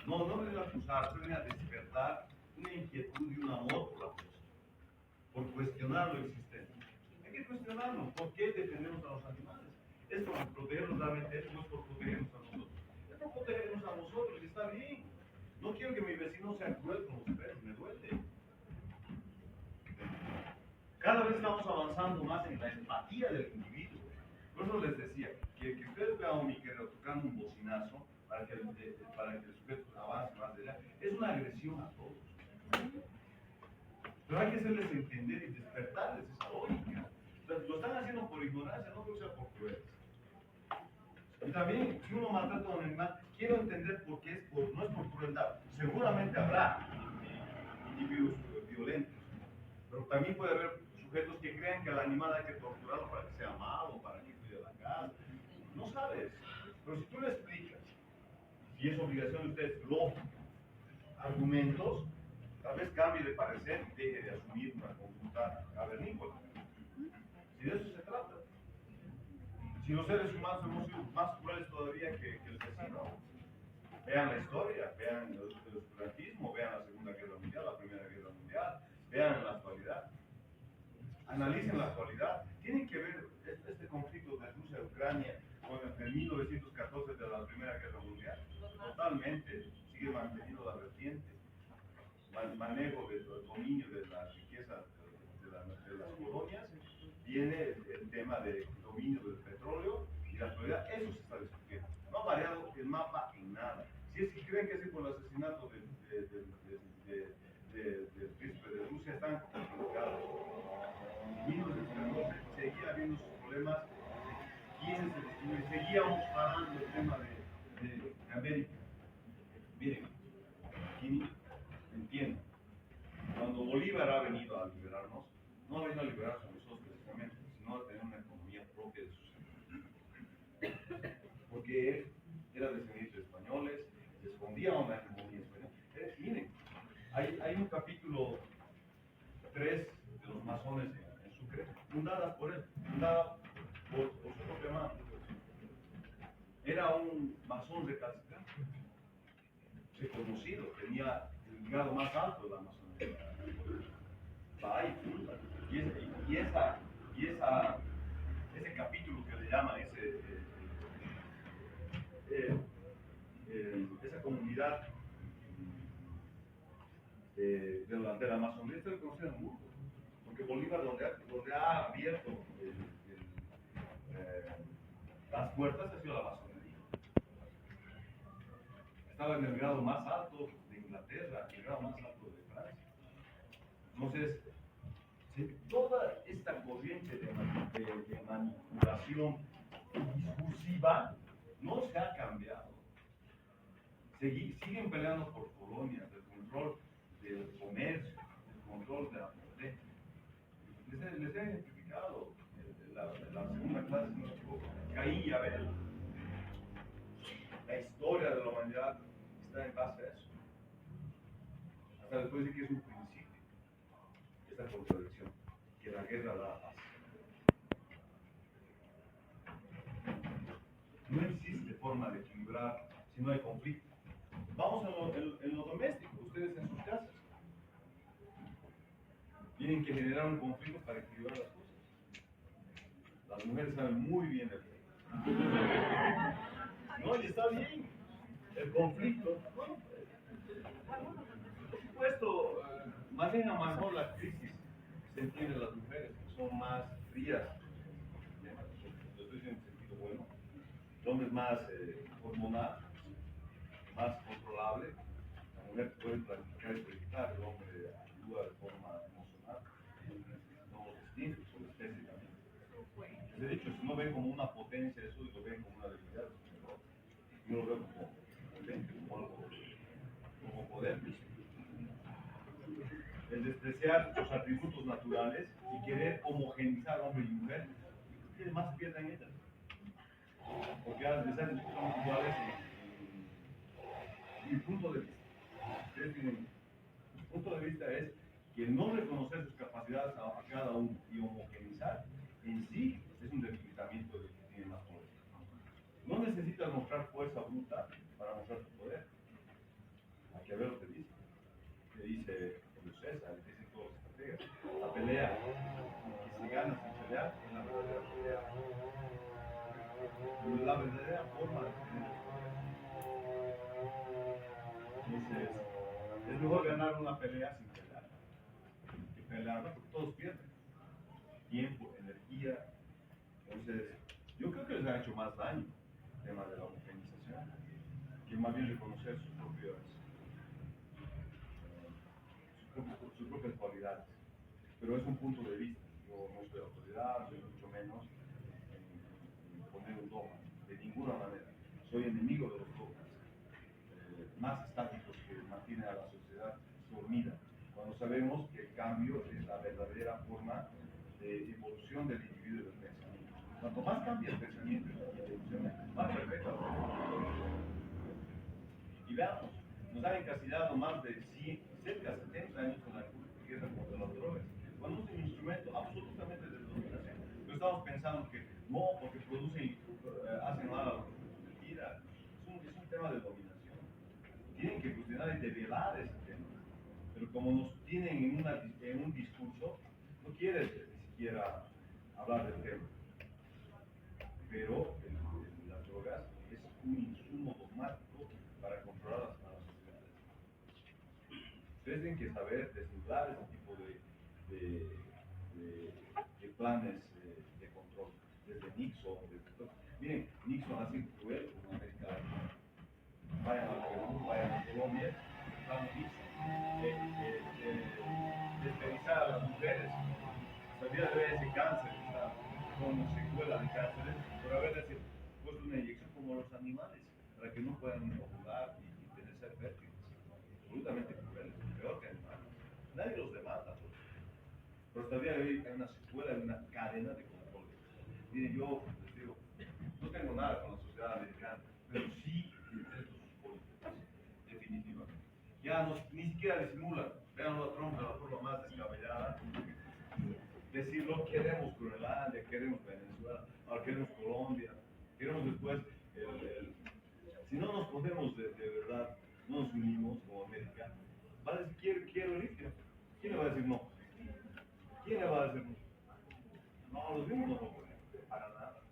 No me voy a acusar, voy a despertar una inquietud y un amor por la cosa. Por cuestionar lo existente. Hay que cuestionarlo. ¿Por qué defendemos a los animales? ¿Es por protegerlos realmente? ¿Es por protegernos a nosotros? Es por protegernos a nosotros y está bien. No quiero que mi vecino sea cruel con los perros, me duele. Cada vez estamos avanzando más en la empatía del individuo. Por eso les decía, que ustedes vean a un miquero tocando un bocinazo para que el sujeto avance más allá, es una agresión a todos. Pero hay que hacerles entender y despertarles esa lógica. Lo están haciendo por ignorancia, no creo que sea por crueles. Y también, si uno maltrata a un animal, quiero entender por qué no es por crueldad. Seguramente habrá individuos violentos, pero también puede haber sujetos que crean que al animal hay que torturarlo para que sea amado, para que cuide la casa. No sabes. Pero si tú le explicas, y es obligación de ustedes, lógica, argumentos, tal vez cambie de parecer y deje de asumir una conducta cavernícola. Si de eso se trata. Si los seres humanos hemos sido más crueles todavía que el vecino. Vean la historia, vean el oscurantismo, vean la Segunda Guerra Mundial, la Primera Guerra Mundial, vean la actualidad. Analicen la actualidad. Tienen que ver este conflicto de Rusia-Ucrania con el 1914 de la Primera Guerra Mundial. Totalmente sigue manteniendo la vertiente. Manejo del dominio de la riqueza de las colonias, viene el tema del dominio del petróleo y la actualidad. Eso se está discutiendo. No ha variado el mapa en nada. Si es que creen que es por el asesinato del príncipe de Rusia, están equivocados. En 1914 seguía habiendo sus problemas de quiénes se destruyen. Seguíamos parando el tema de América. Miren, aquí entiendo. Cuando Bolívar ha venido a liberarnos, no ha venido a liberarnos a nosotros precisamente, sino a tener una economía propia de sus años. Porque él era descendiente de españoles, se escondía a una economía española. Miren, hay un capítulo 3 de los masones en Sucre, fundada por él, fundada por su propia mano. Era un masón recalcitrante, reconocido, tenía el grado más alto de la masonería. Ese capítulo que le llaman, esa comunidad de la masonería se reconoce en el mundo, porque Bolívar donde ha abierto las puertas ha sido la masonería. Estaba en el grado más alto de Inglaterra, el grado más alto de Francia. Entonces, toda esta corriente de manipulación discursiva no se ha cambiado. Siguen peleando por colonias, el control del comercio, el control de la pobreza. Les he identificado la segunda clase, si no me equivoco, Caín y Abel. La historia de la humanidad está en base a eso. Hasta después de que es un principio, esta contradicción, que la guerra da paz. No existe forma de equilibrar si no hay conflicto. Vamos en lo doméstico, ustedes en sus casas. Tienen que generar un conflicto para equilibrar las cosas. Las mujeres saben muy bien el no, y está bien. El conflicto, bueno, por supuesto, manejan mejor la crisis. Se entiende las mujeres, que son más frías. Lo estoy diciendo en sentido bueno. El hombre es más hormonal, más controlable. La mujer puede planificar y proyectar, el hombre actúa de forma emocional. Somos distintos, son especies también. De hecho, si no ven como una potencia eso, lo ven como una debilidad. Yo lo veo como potente, como algo, como poder. El despreciar los atributos naturales y querer homogeneizar hombre y mujer, ¿qué más pierden ellas? Porque a veces somos iguales en mi punto de vista. Ustedes tienen, mi punto de vista es que no reconocer sus capacidades a cada uno y homogeneizar en sí es un debilitamiento de que tiene más poder. No necesitas mostrar fuerza bruta para mostrar tu poder. Hay que ver lo que dice. Que dice Julio César, que dicen todos los estrategas. La pelea que se gana sin pelear es la verdadera pelea. La verdadera forma de tener el poder. Entonces, es mejor ganar una pelea sin pelear que pelearla porque todos pierden. Tiempo, energía. Entonces, yo creo que les ha hecho más daño el tema de la homogenización que más bien reconocer sus propias cualidades. Pero es un punto de vista. Yo no soy autoridad, soy mucho menos en poner un dogma, de ninguna manera. Soy enemigo de los dogmas más estáticos que mantienen a la sociedad dormida, cuando sabemos que el cambio es la verdadera forma de evolución del individuo y del pensamiento. Cuanto más cambia el pensamiento y la evolución, más perfecta la evolución. Y veamos, nos han encasillado más de 100, cerca de 70 años con la guerra contra las drogas. Cuando es un instrumento absolutamente de dominación. No estamos pensando que no, porque producen, hacen mal a la mentira. Es un tema de dominación. Tienen que cuestionar y develar ese tema. Pero como nos tienen en un discurso, no quieren ni siquiera hablar del tema. Pero las drogas es un insumo dogmático para controlar a las sociedades. Ustedes tienen que saber desnudar ese tipo de planes de control. Desde Nixon, miren, Nixon ha sido cruel con América Latina. Vayan a Perú, vayan a Colombia, el plan Nixon, despedizar a las mujeres. Sabía de ese cáncer, está como secuela de cánceres, por haberles puesto una inyección como los animales, para que no puedan ovular y tener ser fértiles. Absolutamente cruel, peor que animales. Nadie los demanda, pero todavía hay una secuela de una cadena de control. Miren, yo les digo, no tengo nada con la sociedad americana, pero sí detesto sus políticas, definitivamente. Ya ni siquiera disimulan, vean a Trump de la forma más descabellada. Decirlo, queremos Groenlandia, queremos Venezuela, ahora queremos Colombia, queremos después, si no nos ponemos de verdad, no nos unimos como América, va a decir, quiero litio. ¿Quién le va a decir no? ¿Quién le va a decir no? No, los mismos no lo ponen, para nada.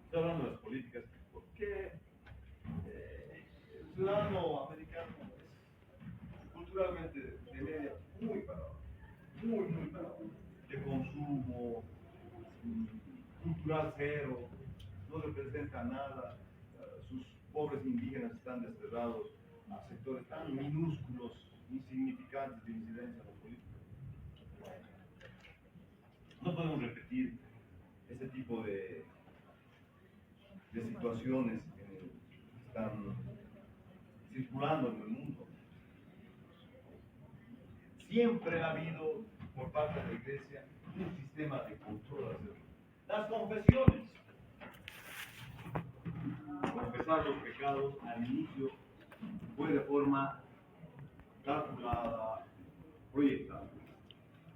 Estoy hablando de las políticas, porque el ciudadano americano es culturalmente de media muy parado, muy parado. De consumo, cultural cero, no representa nada, sus pobres indígenas están desterrados a sectores tan minúsculos, insignificantes de incidencia en la política. No podemos repetir este tipo de situaciones que están circulando en el mundo. Siempre ha habido por parte de la Iglesia un sistema de control. Las confesiones. Confesar los pecados al inicio fue de forma calculada, proyectada.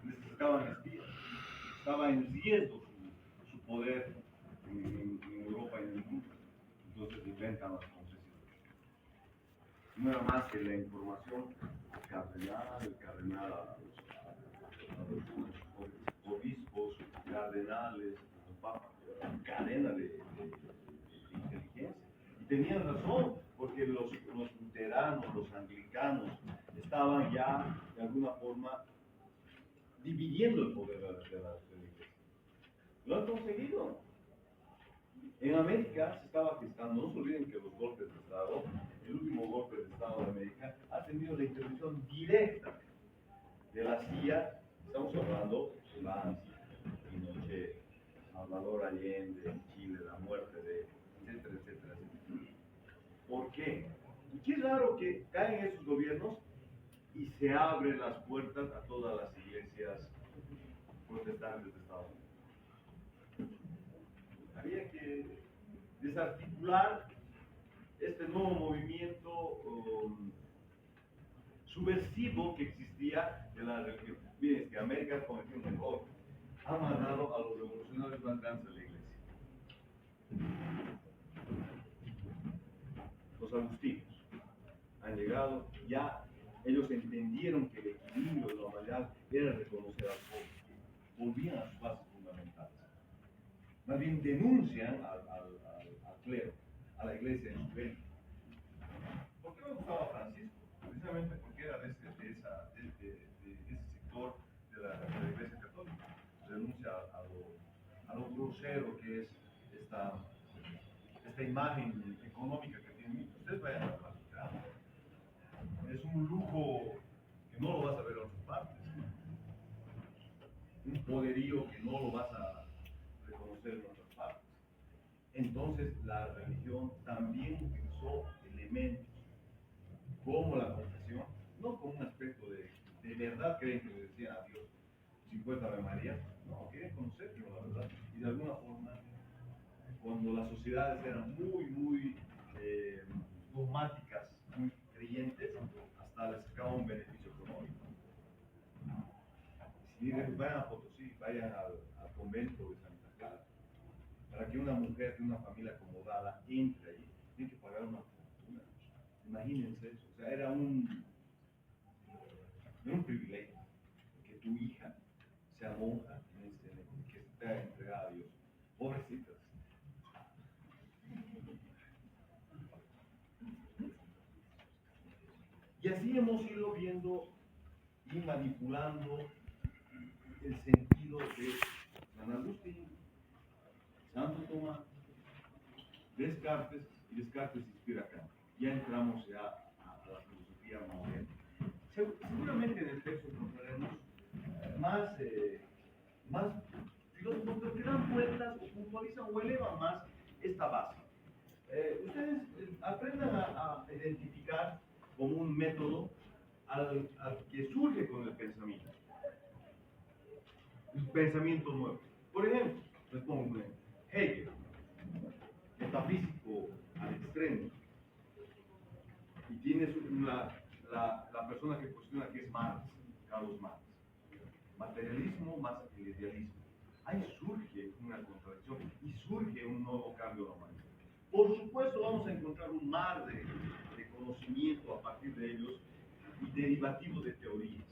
Necesitaban espías. Estaba en riesgo su poder en Europa y en el mundo. Entonces inventan las confesiones. No era más que la información el cardenal a los obispos, cardenales, los papas, cadena de inteligencia. Y tenían razón, porque los luteranos, los anglicanos, estaban ya de alguna forma dividiendo el poder de la iglesia. Lo han conseguido. En América se estaba gestando, no se olviden que los golpes de Estado, el último golpe de Estado de América, ha tenido la intervención directa de la CIA. Estamos hablando de Banzi, Pinochet, Salvador Allende, en Chile, la muerte de, etcétera, etcétera, etcétera. ¿Por qué? Y qué raro que caen esos gobiernos y se abren las puertas a todas las iglesias protestantes de Estados Unidos. Había que desarticular este nuevo movimiento subversivo que existía de la religión. Miren, es que América ha cometido un error. Ha mandado a los revolucionarios más grandes de la iglesia. Los agustinos han llegado, ya ellos entendieron que el equilibrio de la humanidad era reconocer al pueblo. Volvían a sus bases fundamentales. Más bien denuncian al clero, a la iglesia en su venta. ¿Por qué me gustaba Francisco? Precisamente porque era de ese sector de la iglesia católica. Denuncia a lo grosero que es esta imagen económica que tienen. Ustedes vayan a la Vaticano. Es un lujo que no lo vas a ver en otras partes. Un poderío que no lo vas a reconocer en otras partes. Entonces la religión también utilizó elementos como la confesión, no con un aspecto de verdad creen que le decían a Dios 50 Ave María, no, quieren conocerlo, la verdad. Y de alguna forma, cuando las sociedades eran muy dogmáticas, muy creyentes, hasta les sacaba un beneficio económico. Si vayan a Potosí, vayan al convento de Santa Clara. Para que una mujer de una familia acomodada entre ahí, tiene que pagar una fortuna. Imagínense eso. O sea, era un privilegio que tu hija sea monja, que esté entregada a Dios. Pobrecitas. Y así hemos ido viendo y manipulando el sentido de San Agustín, Santo Tomás, Descartes, y Descartes inspira Kant. Ya entramos ya a la filosofía moderna. Seguramente en el texto encontraremos más filósofos que dan vueltas o puntualizan o elevan más esta base. Ustedes aprendan a identificar como un método al que surge con el pensamiento. Un pensamiento nuevo. Por ejemplo, les pongo un ejemplo. Hegel, metafísico al extremo. Y tienes la persona que cuestiona que es Marx, Carlos Marx. Materialismo más el idealismo. Ahí surge una contradicción y surge un nuevo cambio de la humanidad. Por supuesto vamos a encontrar un mar de conocimiento a partir de ellos y derivativo de teorías,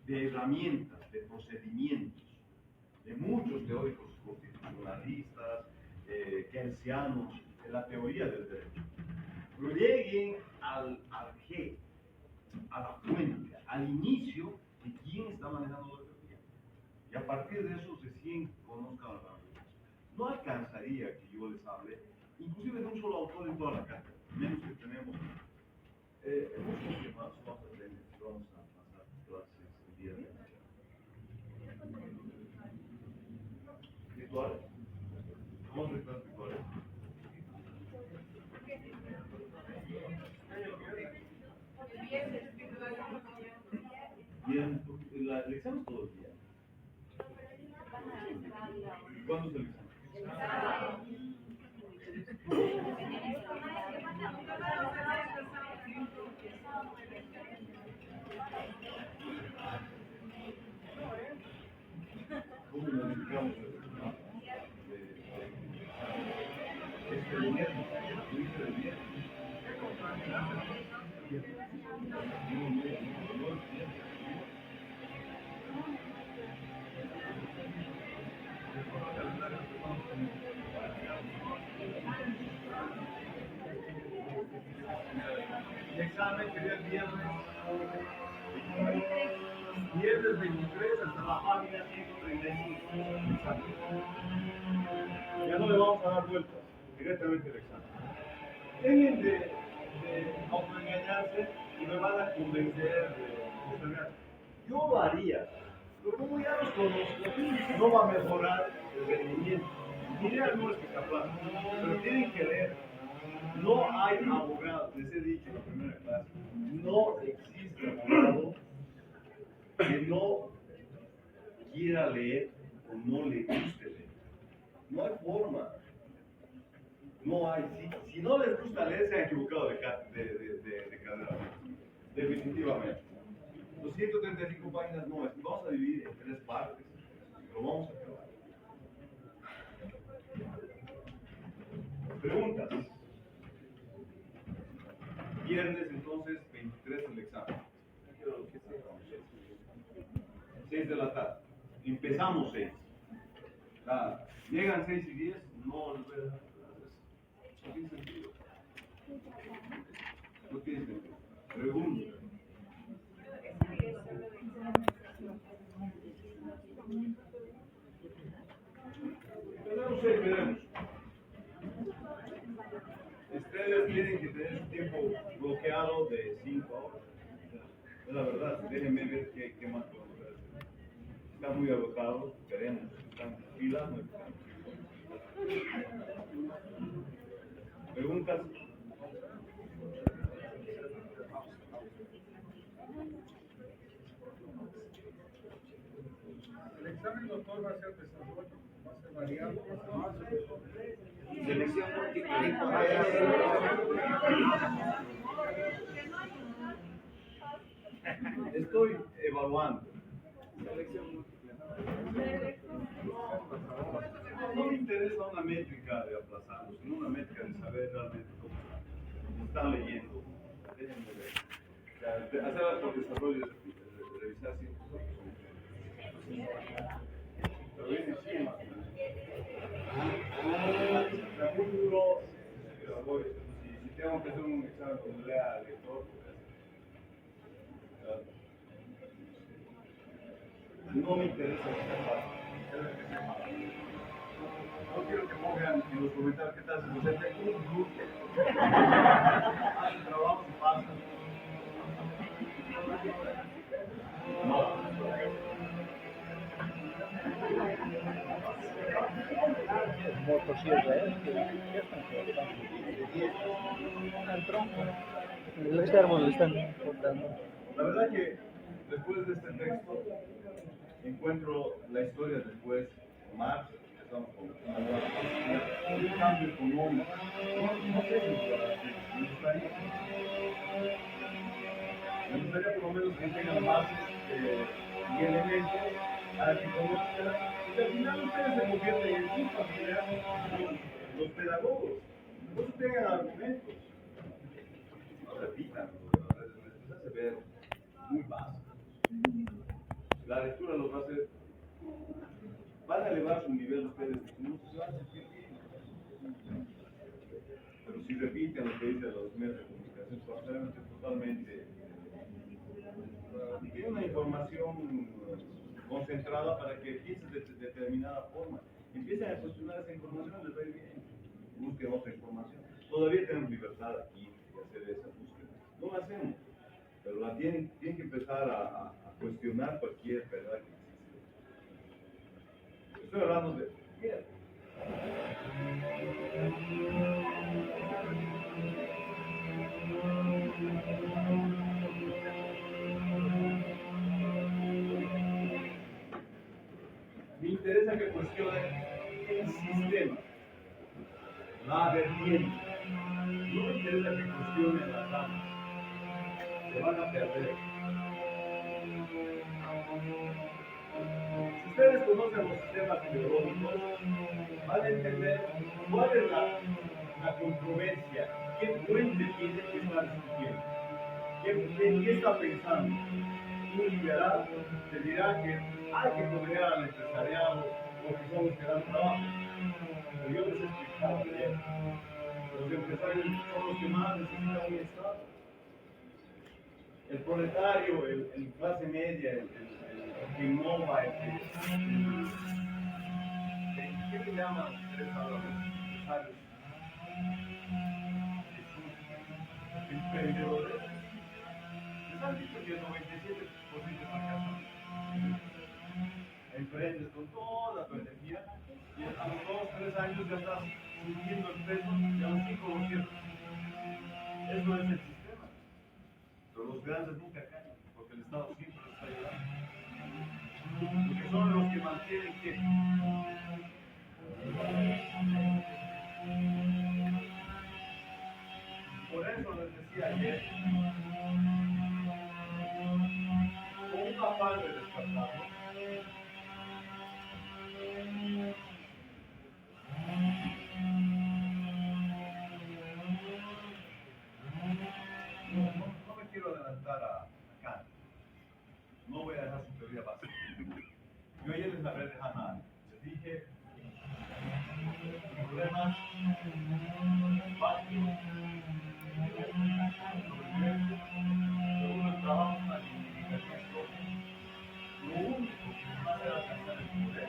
de herramientas, de procedimientos, de muchos teóricos constitucionalistas, keynesianos, de la teoría del derecho. Pero lleguen al G, a la fuente, al inicio de quién está manejando la teoría. Y a partir de eso recién conozcan la realidad. No alcanzaría que yo les hable, inclusive de un solo autor en toda la carta, menos que tenemos. Muchos temas vamos a aprender, vamos a pasar clases el día de mañana. ¿Virtuales? ¿Cómo se clases virtuales? Bien, el examen es todo el día. ¿Cuándo es el examen? ¿Cómo modificamos el examen? Este viernes, ¿tuviste el viernes? El examen sería el viernes 23 hasta la página 135. Ya no le vamos a dar vueltas, directamente el examen. Tienen de autoengañarse y me van a convencer de estudiar. Yo lo haría, pero como ya los conozco, no va a mejorar el rendimiento. Mi idea no es que capaz, pero tienen que leer. No hay abogado, les he dicho en la primera clase, no existe abogado que no quiera leer o no le guste leer. No hay forma. No hay. Si no les gusta leer, se han equivocado de carrera. Definitivamente. 235 páginas no es. Vamos a dividir en 3 partes. Lo vamos a acabar. Preguntas. Viernes entonces 23 el examen. 6 de la tarde. Empezamos 6. Llegan 6 y 10, no les voy a dar clases. No tiene sentido. No tiene sentido. Pregunta. No sé, veremos. Ustedes tienen que tener un tiempo bloqueado de 5 horas. Es la verdad, déjenme ver qué más podemos hacer. Están muy alocados, veremos. Están en fila, no están. ¿Preguntas? El examen, doctor, va a ser desarrollo, va a ser variable, Selección múltiple. Estoy evaluando. No me interesa una métrica de aplazarlo, sino una métrica de saber realmente cómo están leyendo. Déjenme ver. O sea, hacer por desarrollo de revisar ciertos pero viene encima. Está muy duro. Si tengo que hacer un examen como lea lector, no me interesa que sea fácil. No quiero que pongan en los comentarios qué tal se presenta un grupo. Hacen trabajo y pasan. No. Motosierra, al tronco. Este árbol lo están cortando. La verdad que después de este texto encuentro la historia después, Marx, empezamos con una nueva filosofía, un cambio económico. No sé si me gustaría por lo menos que tengan bases y elementos para que conozcan. Y al final ustedes se convierten en sus familias los pedagogos. No tengan argumentos. No repitan, les hace ver muy básico. La lectura los va a hacer, van a elevar su nivel ustedes, no se van a sentir bien. Pero si repiten lo que dicen los medios de comunicación, totalmente, tiene una información concentrada para que piensen de determinada forma. Empiecen a cuestionar esa información, les va a ir bien. Busquen otra información. Todavía tenemos libertad aquí de hacer esa búsqueda. No la hacemos, pero la tienen que empezar a cuestionar cualquier verdad que existe. Estoy hablando de mierda. Me interesa que cuestionen el sistema, la vertiente. No me interesa que cuestionen las ramas. Se van a perder. Si ustedes conocen los sistemas ideológicos, van a entender cuál es la controversia, qué fuente tiene que estar discutiendo, qué está pensando. Un liberal te dirá que hay que poner al empresariado porque son los que dan trabajo. Pero yo les he explicado ayer, los empresarios son los que más necesitan un Estado. el proletario, el clase media, el que innova, ¿qué le llaman ustedes a los empresarios? Emprendedores. Les han dicho que el 97% fracasan. Emprendes con toda tu energía y a los 2 o 3 años ya estás subiendo el peso y a los 5 lo pierdes. Eso es el sistema. Pero los grandes nunca caen, porque el Estado siempre los está ayudando. Porque son los que mantienen que. Por eso les decía ayer, con un afán de despertarlo, no me quiero adelantar a Kant. No voy a dejar su teoría básica. Yo ayer les hablé de Hannah Arendt. Les dije problemas básicos sobre uno trabajo, una dignificación propia. Lo único que nos va a hacer alcanzar el poder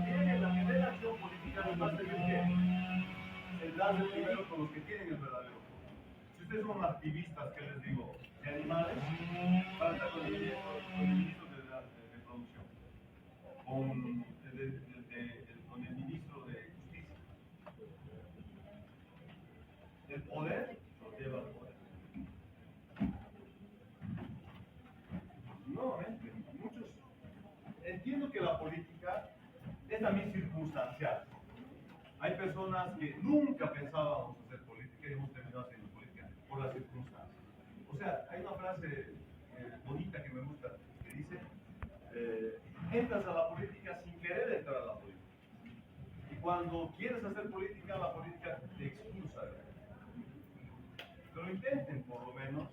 tiene la primera acción política nos va a servir que el darle primero con los que tienen el verdadero poder. Si ustedes son activistas, que les digo, de animales, van a estar con el ministro de producción, con el ministro de justicia. El poder nos lleva al poder. Nuevamente, muchos entiendo que la política es también circunstancial. Hay personas que nunca pensábamos hacer política y hemos terminado haciendo política por las circunstancias. O sea, hay una frase bonita que me gusta que dice, entras a la política sin querer entrar a la política. Y cuando quieres hacer política, la política te expulsa de ahí. Pero intenten por lo menos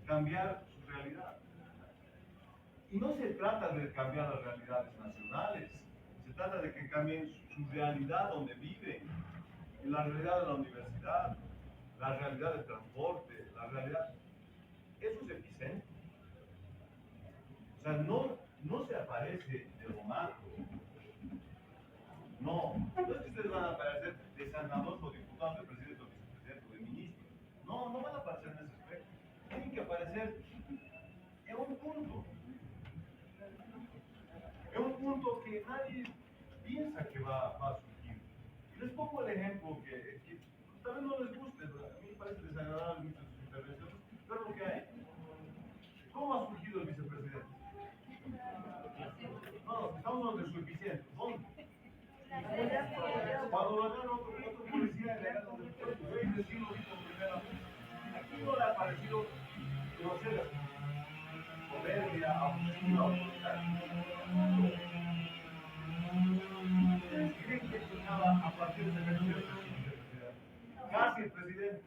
cambiar su realidad. Y no se trata de cambiar las realidades nacionales, se trata de que cambien su realidad donde viven, la realidad de la universidad, la realidad del transporte, la realidad. Eso es epicentro. O sea, no se aparece de lo macro. No es que ustedes van a aparecer de senadores o diputados, de presidente o vicepresidente o de ministro. No van a aparecer en ese aspecto. Tienen que aparecer en un punto. En un punto que nadie piensa que va a surgir. Y les pongo el ejemplo que tal vez no les guste, a mí me parece desagradable muchas de sus intervenciones, pero lo que hay. ¿Cómo ha surgido el vicepresidente? No, estamos hablando de su eficiencia. ¿Dónde? Cuando lo agarra otro policía le agarra del puesto. Yo y decirlo por primera vez. Aquí no le ha parecido grosera, soberbia, abusiva, autoritaria. ¿Ustedes creen que llegaba a partir de ese vicepresidente? Casi el presidente.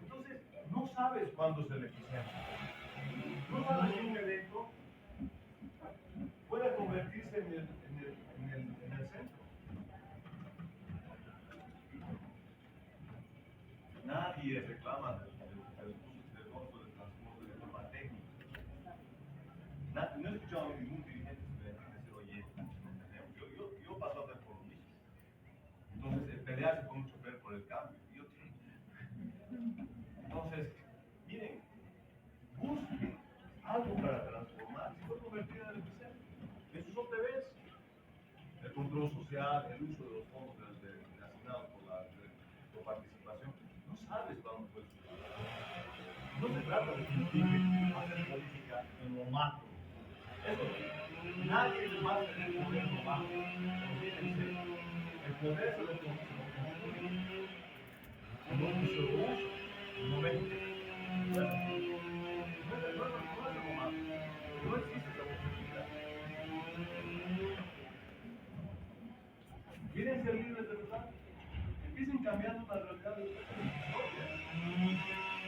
Entonces, no sabes cuándo es el eficiente. No sabes si un evento puede convertirse en el centro. Nadie reclama del costo del transporte de forma técnica. No he escuchado a ningún dirigente decir, oye, yo paso a hacer por lo mismo. Entonces, pelearse con un chofer por el cambio. Entonces, miren, busquen algo para transformar. Se puede convertir en el epicentro. En sus OPBs, el control social, el uso de los fondos asignados por participación. No sabes cuándo puede suceder. No se trata de hacer política en lo macro. Eso sí, nadie les va a tener poder en lo macro. Olvídense, el poder se lo construye. No se lo usa. No existe esa posibilidad. ¿Quieren ser libres de verdad? Empiecen cambiando la realidad de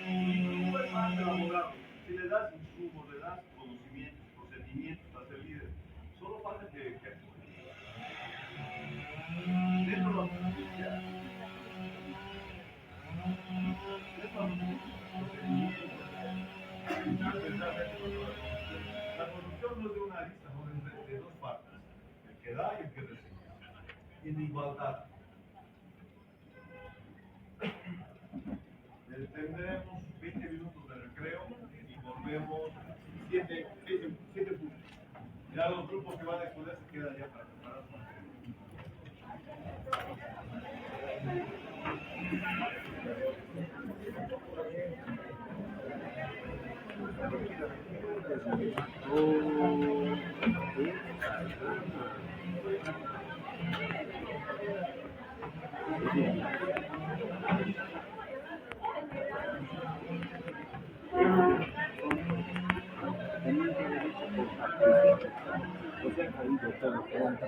y tú es más elaborado. Si le das insumos, le das conocimientos, procedimientos para ser líder, solo falta que actúen. Dentro de la justicia, pensar de esto. La corrupción no es de una arista, no es de dos partes, el que da y el que recibe, en igualdad. Tendremos 20 minutos de recreo y volvemos 7 puntos. Ya los grupos que van a exponer se quedan ya para preparar su material. También tiene derecho por participación. O sea, ahí de todo pronto.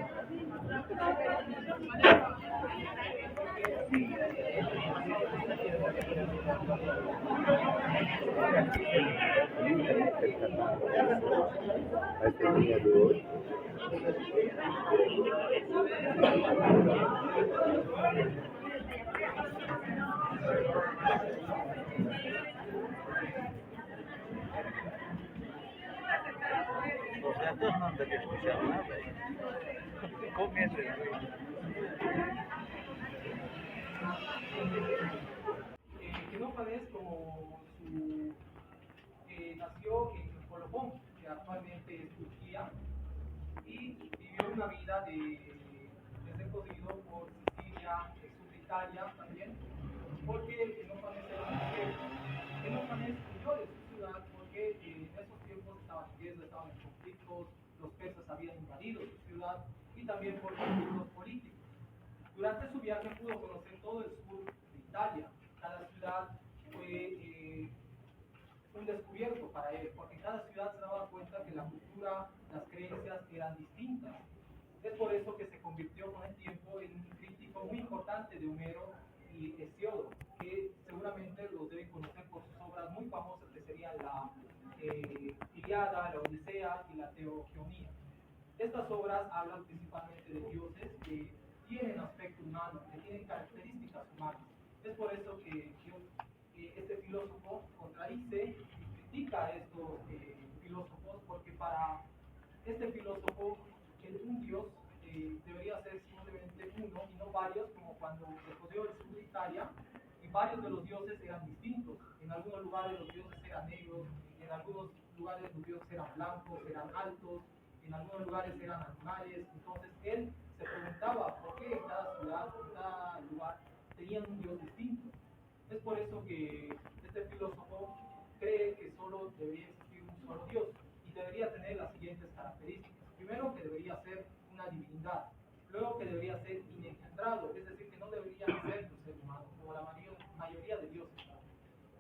El internet percatado a este día de hoy. Los gatos no han de escuchar nada. Comience. Xenófanes, como nació en Colofón, que actualmente es Turquía, y vivió una vida de ser poseído por Sicilia, el sur de Italia también, porque Xenófanes era mujer. Xenófanes huyó de su ciudad porque en esos tiempos estaban en guerra, estaban en conflictos, los persas habían invadido su ciudad y también por conflictos políticos. Durante su viaje pudo conocer todo el sur de Italia. Cada ciudad fue un descubierto para él, porque cada ciudad se daba cuenta que la cultura, las creencias eran distintas. Es por eso que se convirtió con el tiempo en un crítico muy importante de Homero y Hesíodo, que seguramente los deben conocer por sus obras muy famosas, que serían la Ilíada, la Odisea y la Teogonía. Estas obras hablan principalmente de dioses que tienen aspecto humano, que tienen características humanas. Es por eso que este filósofo contradice y critica a estos filósofos, porque para este filósofo un dios debería ser simplemente uno y no varios, como cuando se poseyó el sur de Italia y varios de los dioses eran distintos. En algunos lugares los dioses eran negros, en algunos lugares los dioses eran blancos, eran altos, en algunos lugares eran animales. Entonces él se preguntaba por qué en cada ciudad, en cada lugar tenían un dios distinto. Es por eso que este filósofo cree que solo debería existir un solo dios y debería tener las siguientes características. Primero, que debería ser una divinidad. Luego, que debería ser inengendrado, es decir, que no debería ser un ser humano, como la mayoría de dioses.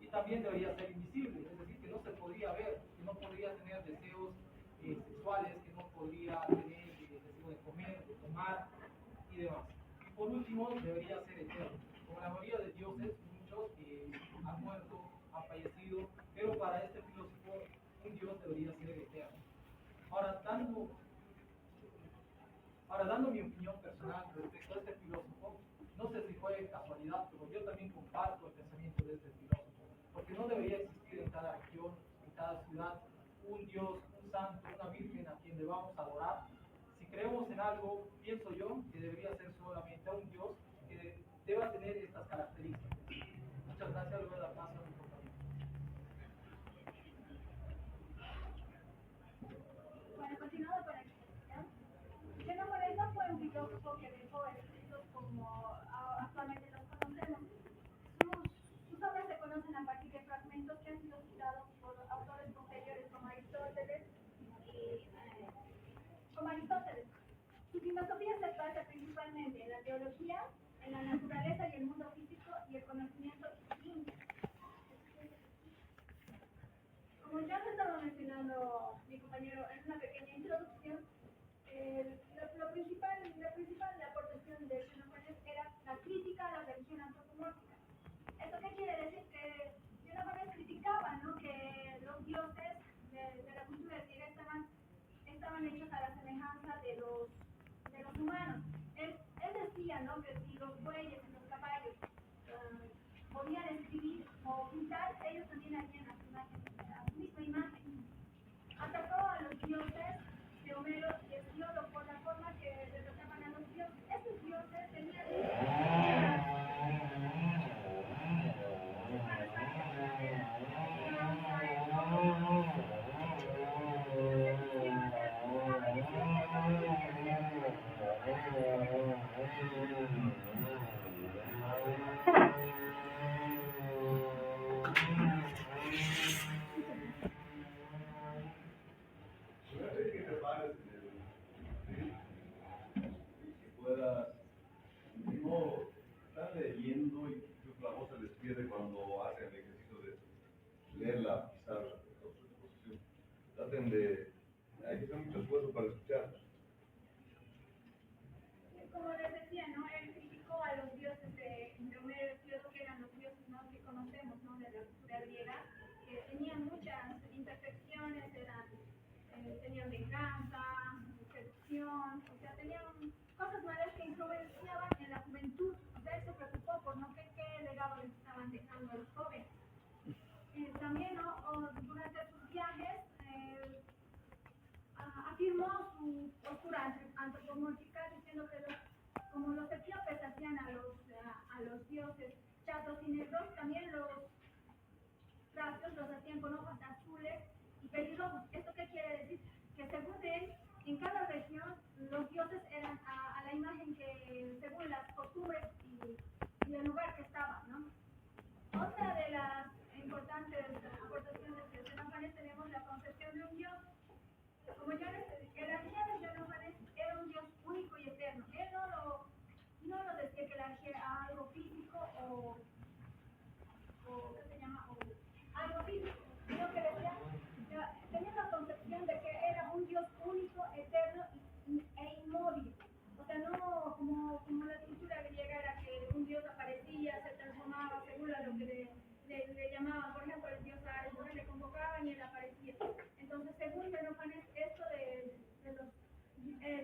Y también debería ser invisible, es decir, que no se podría ver, que no podría tener deseos sexuales, que no podría tener deseo de comer, de tomar y demás. Y por último, debería ser eterno. Como la mayoría de dioses, muchos han muerto, han fallecido, pero para este filósofo un dios debería ser eterno. Ahora, dando mi opinión personal respecto a este filósofo, no sé si fue casualidad, pero yo también comparto el pensamiento de este filósofo, porque no debería existir en cada región, en cada ciudad, un dios, un santo, una virgen a quien debamos adorar. Si creemos en algo, pienso yo que debería ser solamente a un dios que deba tener estas características. Muchas gracias, luego la paso a mi compañero. Bueno, continuando con la exposición, Xenófanes no fue un filósofo que dejó escritos como actualmente los conocemos. Sus obras se conocen a partir de fragmentos que han sido citados por autores posteriores como Aristóteles. Su filosofía se basa principalmente en la teología, en la naturaleza y el mundo físico y el conocimiento divino. Como ya se estaba mencionando mi compañero en una pequeña introducción, la principal aportación de Xenófanes era la crítica a la religión antropomórfica. ¿Esto qué quiere decir? Que Xenófanes criticaba, ¿no?, que los dioses de la cultura griega estaban hechos a la semejanza de los humanos. Él decía, ¿no?, que si los bueyes y los caballos podían escribir o pintar, ellos también harían a su misma imagen. refiere cuando hacen el ejercicio de leer la pizarra, su exposición. Traten de, hay que hacer mucho esfuerzo para escuchar. Como les decía, ¿no? Él criticó a los dioses de Homero, que eran los dioses, ¿no?, que conocemos, ¿no?, de la cultura griega, que tenían muchas imperfecciones, tenían venganza, seducción, o sea, tenían cosas malas que influenciaban en la juventud. O sea, él se preocupó por no qué legado les estaban dejando a los jóvenes. También, ¿no?, durante sus viajes, afirmó su postura antropomórfica, diciendo que como los etíopes hacían a los dioses chatos y negros, también los tracios los hacían con ojos azules y pelirrojos. ¿Esto qué quiere decir? Que según él, en cada región los dioses eran a la imagen que, según las costumbres y el lugar que estaban, ¿no? Otra de las importantes aportaciones de Xenófanes tenemos la concepción de un dios. Como yo les decía, la energía de Xenófanes era un dios único y eterno. Él no lo decía que la energía era algo físico o ¿qué se llama? O algo físico, sino que decía, tenía la concepción de que era un dios único, eterno e inmóvil. O sea, no como la cultura griega era que un dios aparecía, se transformaba según a lo que le llamaban. Por ejemplo, el dios Ares, ¿no?, le convocaban y él aparecía. Entonces, según Xenófanes, esto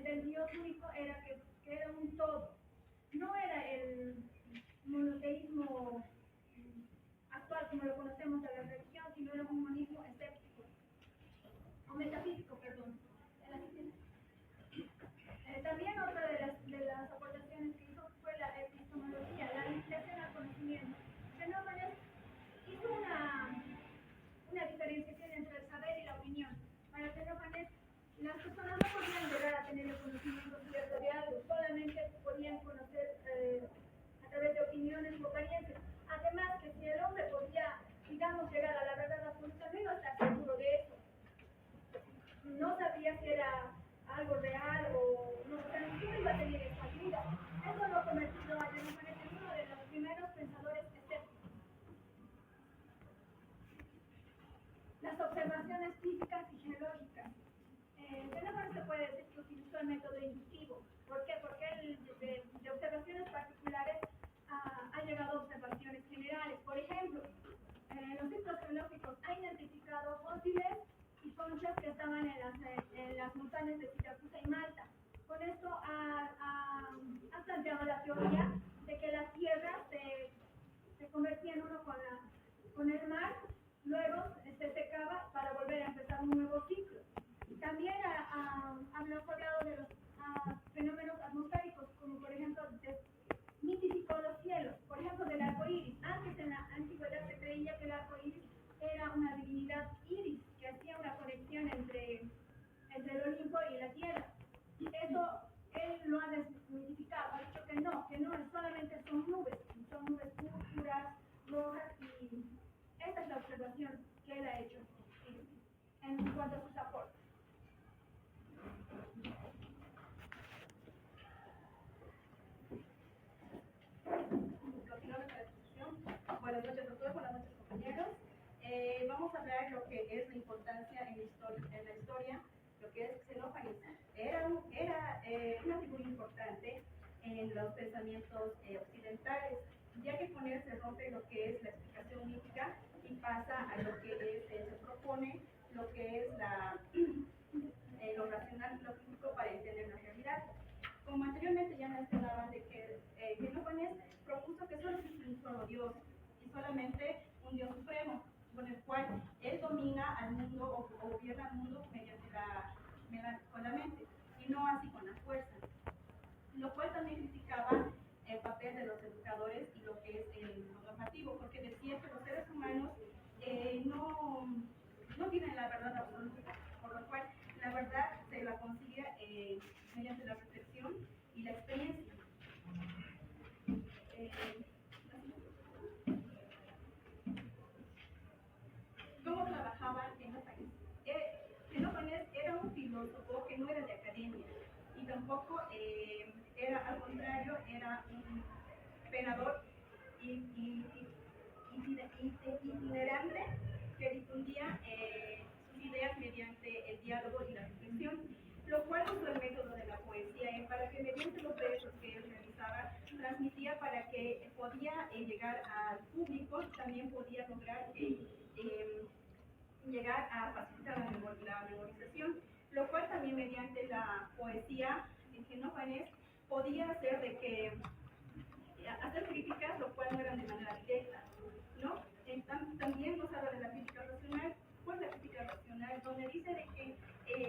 del dios único era que era un todo. No era el monoteísmo actual como lo conocemos en la religión, sino era un monismo escéptico, o metafísico, perdón. También otra de las aportaciones que hizo fue la epistemología, la limitación al conocimiento. Xenófanes hizo una diferenciación entre el saber y la opinión. Para Xenófanes, las personas no podían llegar a tener el conocimiento cierto de algo, solamente podían conocer a través de opiniones o apariencias. Además, que si el hombre podía, digamos, llegar a la verdad absoluta, no iba a estar seguro de eso. No sabía si era algo real o no, o sea, no iba a tener esa ayuda. Eso lo convirtió a Xenófanes en uno de los primeros pensadores escépticos. Las observaciones físicas y geológicas. Xenófanes se puede decir que utilizó el método inductivo. ¿Por qué? Porque él, de observaciones particulares, ha llegado a observaciones generales. Por ejemplo, en los ciclos geológicos ha identificado fósiles y conchas que estaban en las montañas de Siracusa y Malta. Con esto ha planteado la teoría de que la Tierra se convertía en uno con el mar, luego se secaba para volver a empezar un nuevo ciclo. También hemos hablado de los fenómenos atmosféricos, como por ejemplo mitificó los cielos, por ejemplo del arco iris. Antes en la antigüedad se creía que el arco iris era una divinidad iris que hacía una conexión entre el Olimpo y la Tierra. Eso él lo ha desmitificado, ha dicho que no, solamente son nubes púrpuras, rojas, y esta es la observación que él ha hecho en cuanto a sus aportes. Buenas noches, doctor. Buenas noches, compañeros. Vamos a hablar lo que es la importancia en la historia, lo que es Xenófanes. Era una figura importante en los pensamientos occidentales, ya que con él se rompe lo que es la explicación mítica y pasa a lo que es, se propone lo que es lo racional, lo físico para entender la realidad. Como anteriormente ya mencionaban de que Xenófanes propuso que solo existe un solo Dios y solamente un Dios supremo, con el cual él domina al mundo o gobierna al mundo con la mente y no así con la fuerza, lo cual también criticaba el papel de los educadores y lo que es el normativo, porque decía que los seres humanos no tienen la verdad absoluta, por lo cual la verdad se la consigue mediante la reflexión y la experiencia. ¿Cómo trabajaban Xenófanes? Xenófanes era un filósofo que no era de academia y tampoco era, al contrario, era un pensador y itinerante que difundía sus ideas mediante el diálogo y la reflexión, lo cual usó el método de la poesía para que mediante los versos que él realizaba transmitía para que podía llegar al público, también podía lograr llegar a facilitar la memorización, lo cual también mediante la poesía Genófanes podía hacer de que hacer críticas, lo cual no eran de manera directa, ¿no? También nos habla de la crítica racional, pues la crítica racional, donde dice de que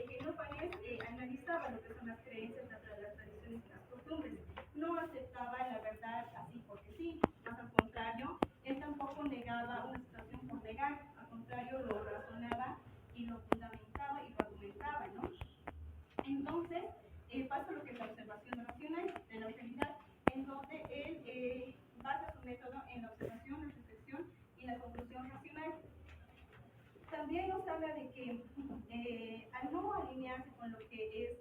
Genófanes analizaba lo que son las creencias, las tradiciones y las costumbres, no aceptaba la verdad así porque sí, más al contrario, él tampoco negaba una situación por negar, al contrario lo razonaba y lo fundamentaba y lo argumentaba, ¿no? Entonces, pasa lo que es la observación racional de la realidad, en donde él basa su método en la observación, la reflexión y la conclusión racional. También nos habla de que al no alinearse con lo que es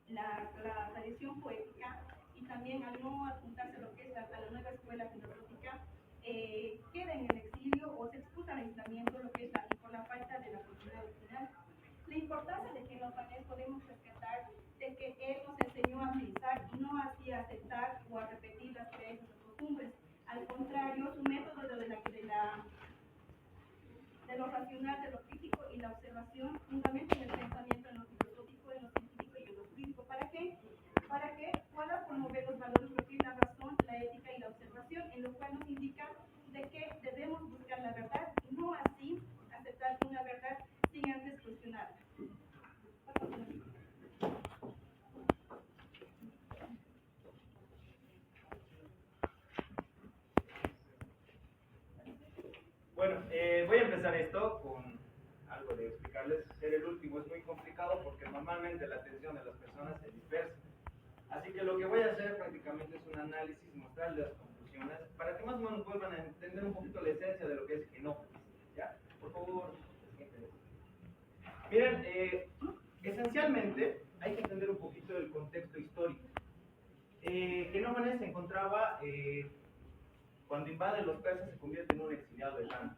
la tradición poética y también al no apuntarse a lo que es a la nueva escuela filosófica, queda en el exilio o se expulsa al aislamiento, lo que es y por la falta de la cultura original. La importancia de Genófanes podemos rescatar de que él nos enseñó a pensar y no así a aceptar o a repetir las creencias o costumbres. Al contrario, su método de lo racional, de lo crítico y la observación fundamenta en el pensamiento, en lo filosófico, en lo científico y en lo jurídico. ¿Para qué? Para que pueda promover los valores, lo que es la razón, la ética y la observación, en lo cual nos indica de que debemos buscar la verdad y no así aceptar una verdad sin antes cuestionarla. Bueno, voy a empezar esto con algo de explicarles. Ser el último es muy complicado porque normalmente la atención de las personas se dispersa. Así que lo que voy a hacer prácticamente es un análisis, mostrarles las conclusiones, para que más o menos vuelvan a entender un poquito la esencia de lo que es Genófanes. ¿Ya? Por favor. Miren, esencialmente hay que entender un poquito del contexto histórico. Genófanes se encontraba... cuando invade los persas se convierte en un exiliado de Landa.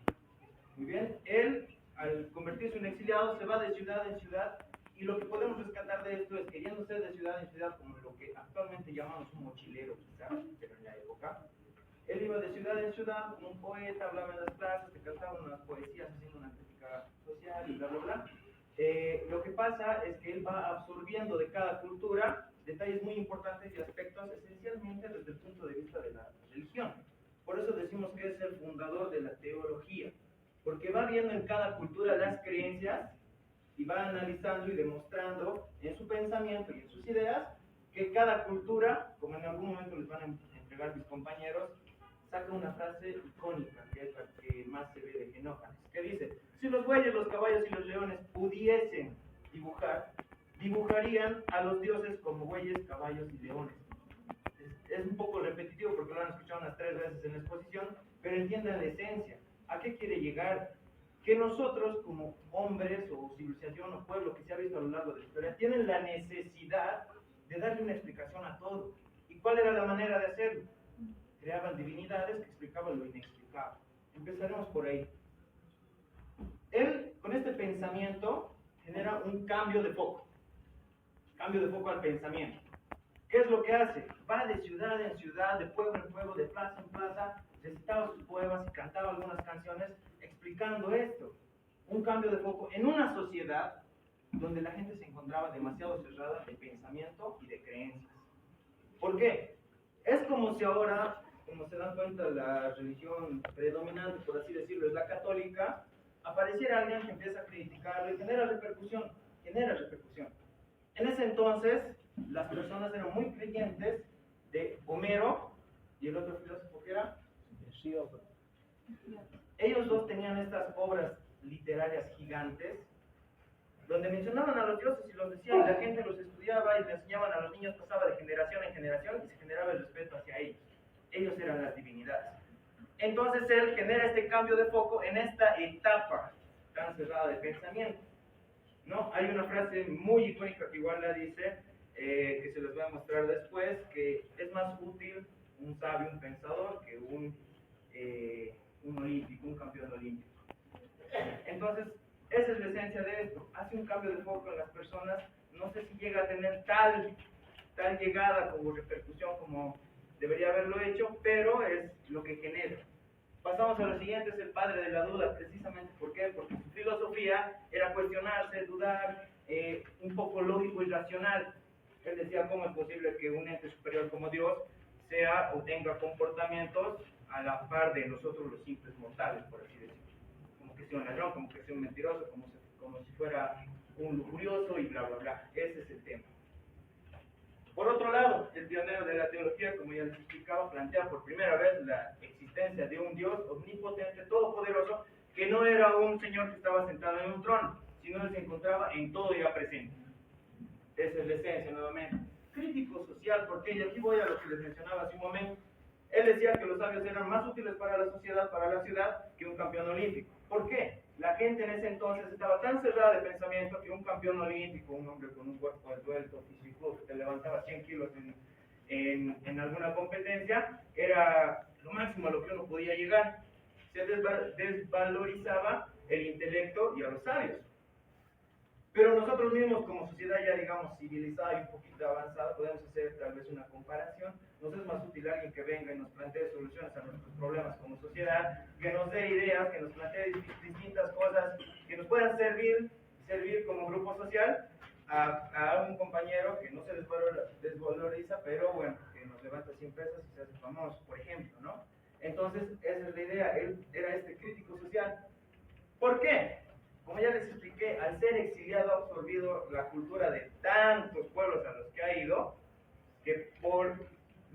Muy bien, él al convertirse en un exiliado se va de ciudad en ciudad y lo que podemos rescatar de esto es queriendo ser de ciudad en ciudad como lo que actualmente llamamos un mochilero quizás, pero en la época. Él iba de ciudad en ciudad como un poeta, hablaba en las plazas, te cantaba unas poesías haciendo una crítica social y bla bla bla. Lo que pasa es que él va absorbiendo de cada cultura detalles muy importantes y aspectos esencialmente desde el punto de vista de la religión. Por eso decimos que es el fundador de la teología, porque va viendo en cada cultura las creencias y va analizando y demostrando en su pensamiento y en sus ideas que cada cultura, como en algún momento les van a entregar mis compañeros, saca una frase icónica, que es la que más se ve de Genófanes, que dice: si los bueyes, los caballos y los leones pudiesen dibujar, dibujarían a los dioses como bueyes, caballos y leones. Es un poco repetitivo porque lo han escuchado unas 3 veces en la exposición, pero entiendan la esencia. ¿A qué quiere llegar? Que nosotros como hombres o civilización o pueblo que se ha visto a lo largo de la historia tienen la necesidad de darle una explicación a todo. ¿Y cuál era la manera de hacerlo? Creaban divinidades que explicaban lo inexplicable. Empezaremos por ahí. Él, con este pensamiento, genera un cambio de foco. Cambio de foco al pensamiento. ¿Qué es lo que hace? Va de ciudad en ciudad, de pueblo en pueblo, de plaza en plaza, recitaba sus poemas y cantaba algunas canciones explicando esto. Un cambio de foco en una sociedad donde la gente se encontraba demasiado cerrada de pensamiento y de creencias. ¿Por qué? Es como si ahora, como se dan cuenta, la religión predominante, por así decirlo, es la católica, apareciera alguien que empieza a criticarlo y genera repercusión. En ese entonces, las personas eran muy creyentes de Homero y el otro filósofo que era ellos dos tenían estas obras literarias gigantes donde mencionaban a los dioses y los decían, y la gente los estudiaba y les enseñaban a los niños, pasaba de generación en generación y se generaba el respeto hacia ellos. Ellos eran las divinidades. Entonces él genera este cambio de foco en esta etapa tan cerrada de pensamiento, ¿no? Hay una frase muy icónica que igual la dice, que se les voy a mostrar después, que es más útil un sabio, un pensador, que un diferencia de esto? Hace un cambio de foco en las personas, no sé si llega a tener tal llegada como repercusión como debería haberlo hecho, pero es lo que genera. Pasamos a lo siguiente, es el padre de la duda, precisamente, ¿por qué? Porque su filosofía era cuestionarse, dudar, un poco lógico y racional. Él decía, ¿cómo es posible que un ente superior como Dios sea o tenga comportamientos a la par de nosotros los simples mortales, por así decirlo? Como que sea un ladrón, como que sea un mentiroso, como si fuera un lujurioso y bla, bla, bla. Ese es el tema. Por otro lado, el pionero de la teología, como ya les explicaba, plantea por primera vez la existencia de un Dios omnipotente, todopoderoso, que no era un señor que estaba sentado en un trono, sino él se encontraba en todo ya presente. Esa es la esencia, nuevamente. Crítico social, porque, y aquí voy a lo que les mencionaba hace un momento, él decía que los sabios eran más útiles para la sociedad, para la ciudad, que un campeón olímpico. ¿Por qué? La gente en ese entonces estaba tan cerrada de pensamiento que un campeón olímpico, un hombre con un cuerpo esbelto, físico, que te levantaba 100 kilos en alguna competencia, era lo máximo a lo que uno podía llegar. Se desvalorizaba el intelecto y a los sabios. Pero nosotros mismos, como sociedad ya digamos civilizada y un poquito avanzada, podemos hacer tal vez una comparación. Nos es más útil alguien que venga y nos plantee soluciones a nuestros problemas como sociedad, que nos dé ideas, que nos plantee distintas cosas que nos puedan servir como grupo social a un compañero que no se desvaloriza, pero bueno, que nos levanta 100 pesos y se hace famoso, por ejemplo, ¿no? Entonces, esa es la idea. Él era este crítico social. ¿Por qué? Como ya les expliqué, al ser exiliado ha absorbido la cultura de tantos pueblos a los que ha ido, que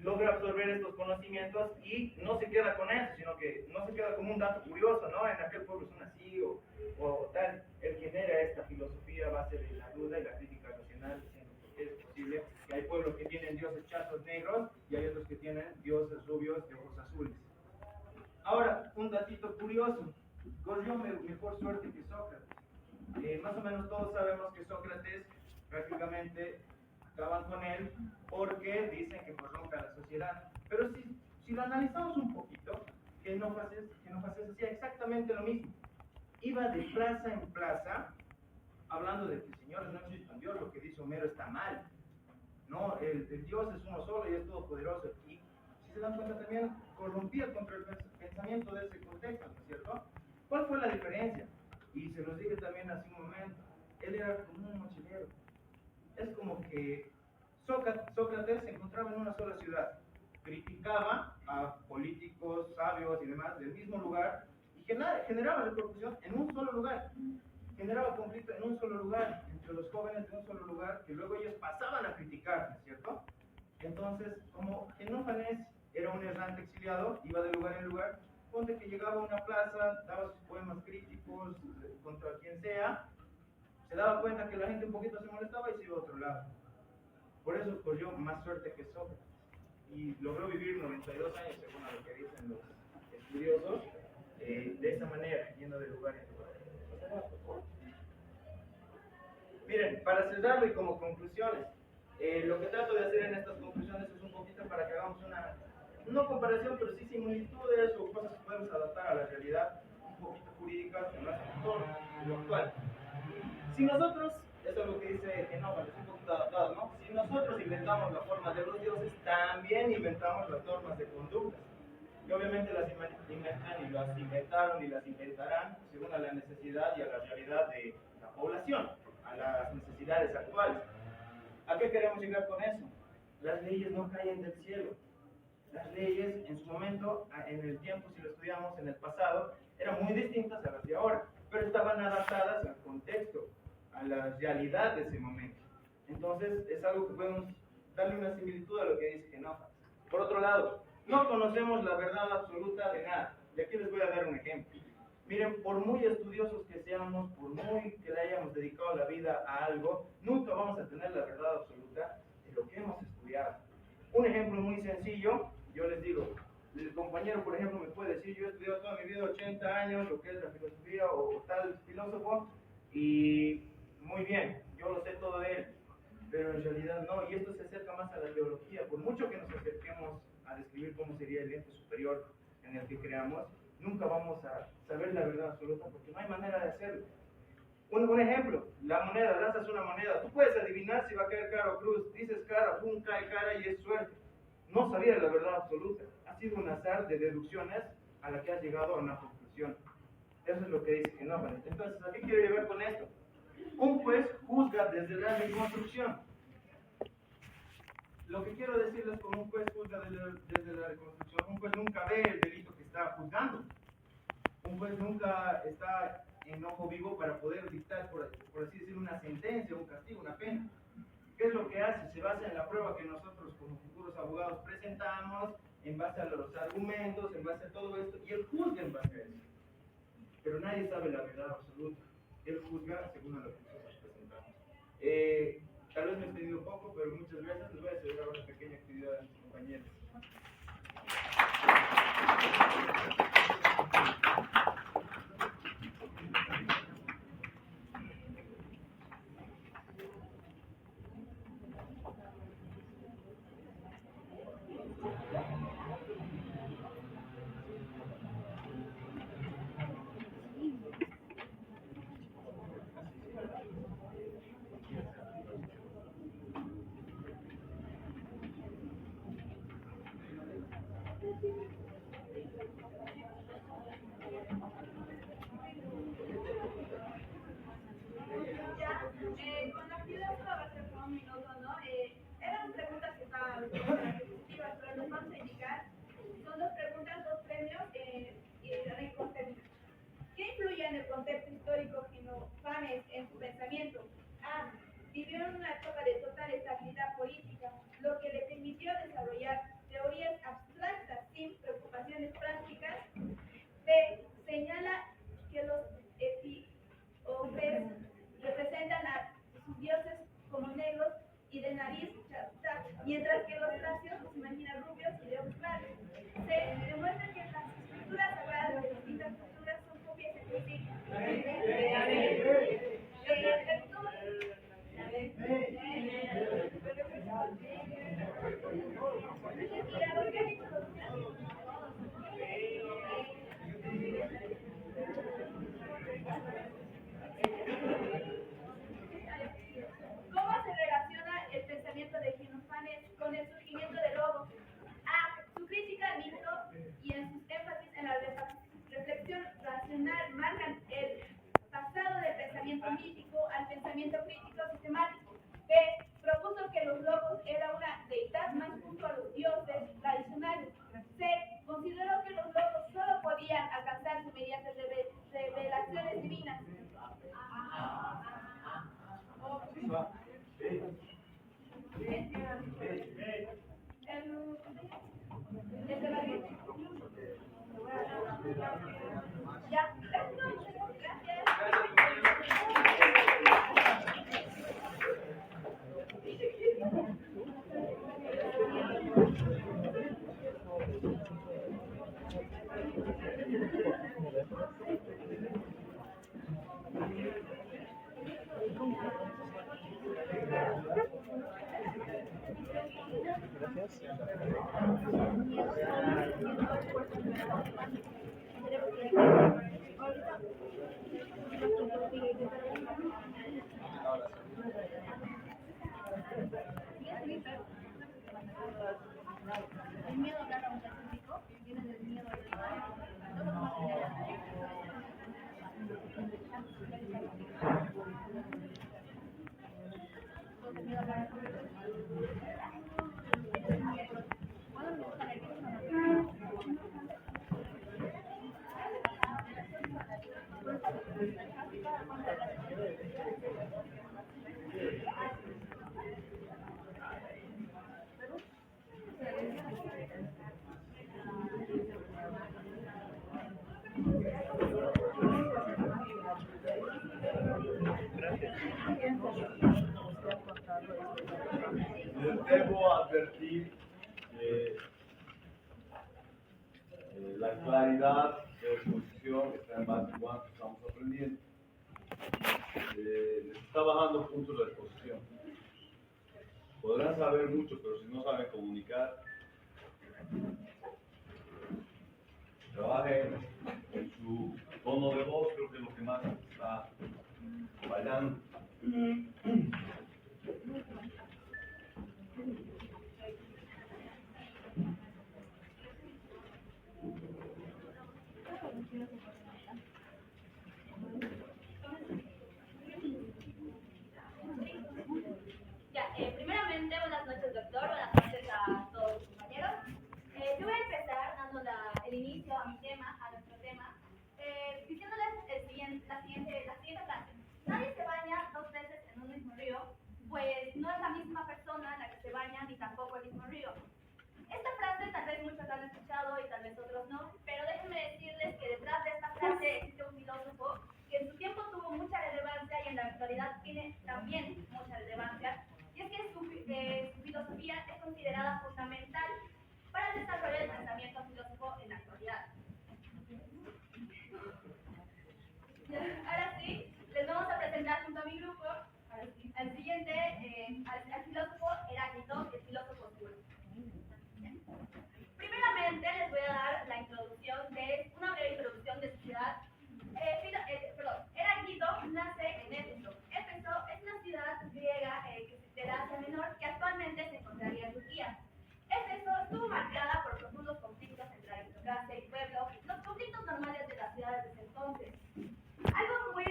logra absorber estos conocimientos y no se queda con eso, sino que no se queda como un dato curioso, ¿no? En aquel pueblo son así o tal. Él genera esta filosofía a base de la duda y la crítica racional, diciendo que es posible que hay pueblos que tienen dioses chatos negros y hay otros que tienen dioses rubios de ojos azules. Ahora, un datito curioso. Corrió mejor suerte que Sócrates. Más o menos todos sabemos que Sócrates prácticamente acaban con él porque dicen que corrompe a la sociedad. Pero si lo analizamos un poquito, Genófanes hacía exactamente lo mismo. Iba de plaza en plaza hablando de que, señores, no existe un Dios, lo que dice Homero está mal. No, el Dios es uno solo y es todopoderoso. Y si se dan cuenta también corrompía contra el pensamiento de ese contexto, ¿no es cierto? ¿Cuál fue la diferencia? Y se los dije también hace un momento. Él era como un mochilero. Es como que Sócrates se encontraba en una sola ciudad. Criticaba a políticos, sabios y demás del mismo lugar y generaba repercusión en un solo lugar. Generaba conflicto en un solo lugar, entre los jóvenes de un solo lugar, que luego ellos pasaban a criticar, ¿no es cierto? Entonces, como Genófanes era un errante exiliado, iba de lugar en lugar, ponte que llegaba a una plaza, daba sus poemas críticos contra quien sea, se daba cuenta que la gente un poquito se molestaba y se iba a otro lado. Por eso corrió más suerte que Sócrates. Y logró vivir 92 años, según a lo que dicen los estudiosos, de esa manera, yendo de lugar en lugar. Miren, para cerrarlo y como conclusiones, lo que trato de hacer en estas conclusiones es un poquito para que hagamos no comparación, pero sí similitudes o cosas que podemos adaptar a la realidad un poquito jurídica en nuestro entorno, en lo actual. Si nosotros, esto es lo que dice Genófanes, un poquito adaptado, ¿no? Si nosotros inventamos la forma de los dioses, también inventamos las normas de conducta. Y obviamente las inventan y las inventaron y las inventarán según a la necesidad y a la realidad de la población, a las necesidades actuales. ¿A qué queremos llegar con eso? Las leyes no caen del cielo. Las leyes en su momento, en el tiempo, si lo estudiamos en el pasado, eran muy distintas a las de ahora, pero estaban adaptadas al contexto, a la realidad de ese momento. Entonces es algo que podemos darle una similitud a lo que dice Genófanes. Por otro lado, no conocemos la verdad absoluta de nada. Y aquí les voy a dar un ejemplo. Miren, por muy estudiosos que seamos, por muy que le hayamos dedicado la vida a algo, nunca vamos a tener la verdad absoluta de lo que hemos estudiado. Un ejemplo muy sencillo, yo les digo, el compañero, por ejemplo, me puede decir, yo he estudiado toda mi vida 80 años, lo que es la filosofía o tal filósofo, y muy bien, yo lo sé todo de él, pero en realidad no, y esto se acerca más a la teología. Por mucho que nos acerquemos a describir cómo sería el ente superior en el que creamos, nunca vamos a saber la verdad absoluta porque no hay manera de hacerlo. Un ejemplo, la moneda, lanzas una moneda, tú puedes adivinar si va a caer cara o cruz, dices cara, pum, cae cara y es suerte. No sabía la verdad absoluta, ha sido un azar de deducciones a la que has llegado a una conclusión. Eso es lo que dice Genófanes. Entonces, ¿a qué quiero llegar con esto? Un juez juzga desde la reconstrucción. Lo que quiero decirles con un juez juzga desde la reconstrucción, un juez nunca ve el delito que está juzgando. Un juez nunca está en ojo vivo para poder dictar, por así decirlo, una sentencia, un castigo, una pena. ¿Qué es lo que hace? Se basa en la prueba que nosotros como futuros abogados presentamos, en base a los argumentos, en base a todo esto, y él juzga en base a eso. Pero nadie sabe la verdad absoluta. Él juzga según lo que nosotros presentamos. Tal vez me he extendido poco, pero muchas gracias. Les voy a hacer ahora una pequeña actividad a mis compañeros. Con la actividad solo va a ser por un minuto, ¿no? Eran preguntas que estaban repetitivas, pero nos vamos a indicar. Son dos preguntas, dos premios y el contexto. ¿Qué influye en el contexto histórico Genófanes en su pensamiento? A. Vivió en una época de total estabilidad política, lo que le permitió desarrollar teorías abstractas sin preocupaciones prácticas. B. Señala que los etíopes representan a sus dioses como negros y de nariz chata, mientras que los tracios los imaginan rubios y de ojos claros. Se demuestra que las estructuras sagradas de distintas culturas son copias entre sí. ¿Cómo se relaciona el pensamiento de Genófanes con el surgimiento del lobo? A. Su crítica al mito y en sus énfasis en la reflexión racional marcan el pasado del pensamiento mítico al pensamiento crítico sistemático. B. Propuso que los lobos era una deidad más junto a los dioses tradicionales. C. Consideró que los lobos solo podían alcanzarse mediante revelaciones divinas. Ya. El miedo a hablar a un científico viene del miedo al Les debo advertir la claridad de exposición está en base a cuánto estamos aprendiendo. Les está bajando puntos de exposición. Podrán saber mucho, pero si no saben comunicar, trabajen en su tono de voz, creo que es lo que más está hablando. Ya, primeramente, buenas noches, doctor, buenas noches a todos los compañeros. Yo voy a empezar dando el inicio a mi tema, a nuestro tema, diciéndoles la siguiente frase. Nadie se baña dos veces en un mismo río, pues no es la misma persona la que se baña ni tampoco el mismo río. Esta frase tal vez muchos la han escuchado y tal vez otros no, pero déjenme decirles que detrás de esta frase existe un filósofo que en su tiempo tuvo mucha relevancia y en la actualidad tiene también mucha relevancia, y es que su filosofía es considerada fundamental para el desarrollo del pensamiento filósofo en la actualidad. Ahora sí, les vamos a presentar junto a mi grupo al siguiente, al filósofo Heráclito, el filósofo oscuro. Primeramente les voy a dar una breve introducción de su ciudad. Heráclito nace en Éfeso. Éfeso es una ciudad griega de Asia Menor que actualmente se encontraría en Turquía. Éfeso estuvo marcada por profundos conflictos entre aristocracia y pueblo, los conflictos normales de las ciudades de ese entonces. Algo que voy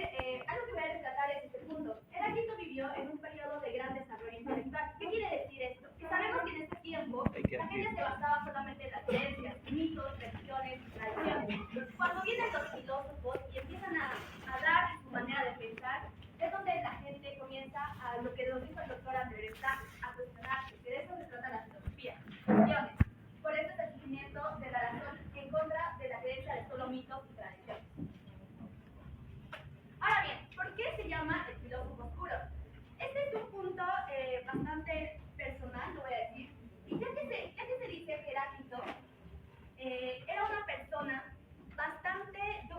a rescatar es este punto. Heráclito vivió en un periodo de gran desarrollo intelectual. ¿Qué quiere decir esto? Que sabemos que en ese tiempo la gente se basaba solamente en las creencias, mitos, religiones y tradiciones. Cuando vienen los filósofos y empiezan a dar su manera de pensar, es donde la gente comienza a lo que nos dijo el doctor Andrés, a cuestionarse, que de eso se trata la filosofía. Cuestiones. Por eso es el surgimiento de la razón en contra de la creencia de solo mitos y tradiciones. Ahora bien, ¿por qué se llama el filósofo oscuro? Este es un punto bastante personal, lo voy a decir. Y ya que se dice que Heráclito era una persona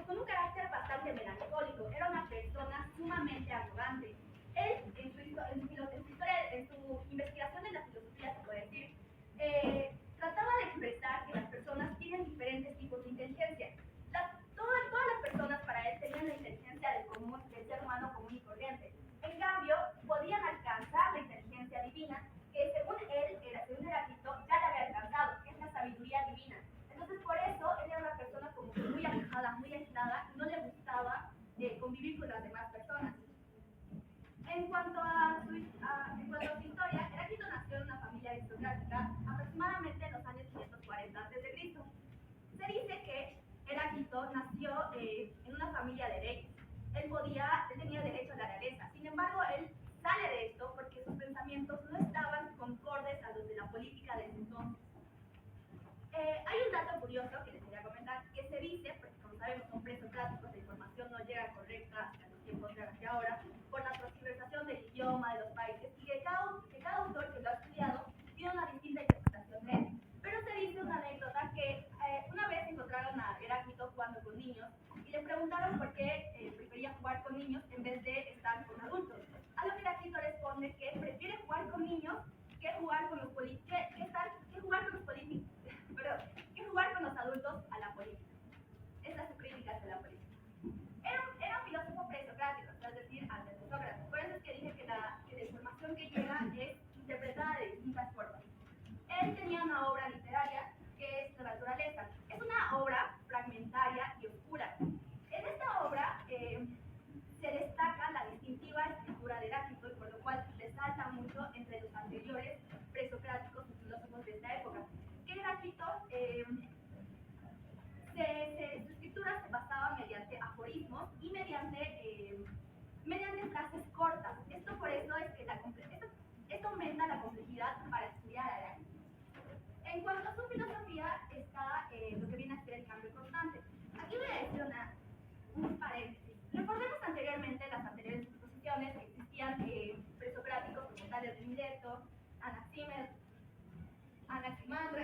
con un carácter bastante melancólico, era una persona sumamente arrogante. Él, en su investigación en la filosofía, se puede decir, trataba de expresar que las personas tienen diferentes tipos de inteligencia. Todas las personas para él tenían la inteligencia del ser humano común y corriente. En cambio, podían alcanzar la inteligencia divina, que según Heráclito, ya la había alcanzado, que es la sabiduría divina. Entonces, por eso, él era una persona como que muy alejada, muy aislada, y no le gustaba convivir con las demás personas. En cuanto a su historia, Heráclito nació en una familia aristocrática aproximadamente en los años 540 a.C. Se dice que Heráclito nació en una familia de reyes. Él tenía derecho a la realeza. Sin embargo, él sale de esto porque sus pensamientos no estaban concordes a los de la política de ese entonces. Hay un dato curioso que les quería comentar, que se dice, porque como sabemos son presocráticos, la información no llega correcta hasta los tiempos de ahora, por la transversación del idioma de los países, y que cada autor que lo ha estudiado tiene una distinta interpretación de él. Pero se dice una anécdota que una vez encontraron a Heráclito jugando con niños y le preguntaron por qué prefería jugar con niños en vez de estar con adultos. A lo que Heráclito responde que prefiere jugar con niños que jugar con los adultos a la política. Esa es su crítica hacia la política. Era un filósofo presocrático, es decir, antes de Sócrates. Por eso es que dije que la información que llega es interpretada de distintas formas. Él tenía una obra literaria que es La naturaleza. Es una obra fragmentaria y oscura. En esta obra se destaca la distintiva escritura de Heráclito, y por lo cual resalta mucho entre los anteriores presocráticos y filósofos de esta época. Que Heráclito, su escritura se basaba mediante aforismos y mediante frases cortas. Esto por eso es que esto aumenta la complejidad para estudiar a Heráclito. En cuanto a su filosofía está lo que viene a ser el cambio constante. Aquí voy a decir un paréntesis. Recordemos anteriormente, en las anteriores exposiciones, existían presocráticos como Tales de Mileto, Anaximandro,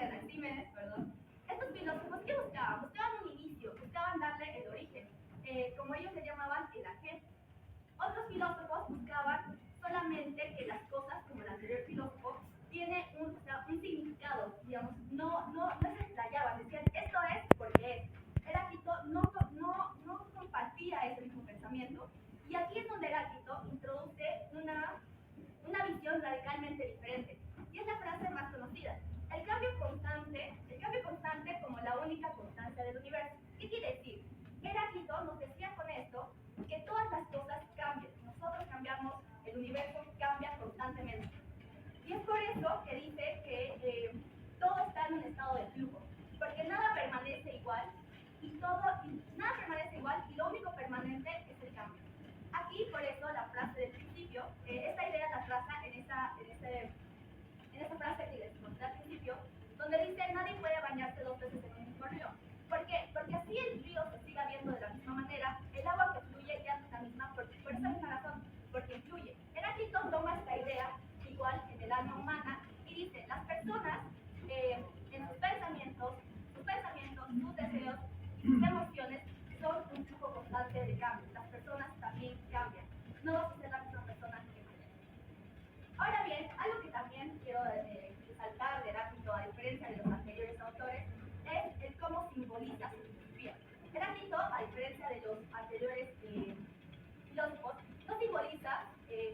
perdón. Estos filósofos, ¿qué buscaban? Buscaban un inicio, buscaban darle el origen, como ellos le llamaban el aquel. Otros filósofos buscaban solamente que las cosas, como el anterior filósofo, tiene un significado, digamos, no se explayaban, decían esto es porque es. Heráclito no compartía ese mismo pensamiento, y aquí es donde Heráclito nada permanece igual y lo único permanente es el cambio. Aquí, por eso, la frase del principio, esta idea la traza en esa frase que les conté al principio, donde dice, nadie puede bañarse 2 veces en un mismo río. ¿Por qué? Porque así el río se siga viendo de la misma manera, el agua que fluye ya no es la misma, por esa misma razón, porque influye. Heráclito toma esta idea, igual en el alma humana, y dice, las personas, en sus pensamientos, sus deseos y sus emociones son un flujo constante de cambio. Las personas también cambian. No vas a ser la misma persona que mañana. Ahora bien, algo que también quiero resaltar de Heráclito, a diferencia de los anteriores autores, es el cómo simboliza su filosofía. Heráclito, a diferencia de los anteriores filósofos, no simboliza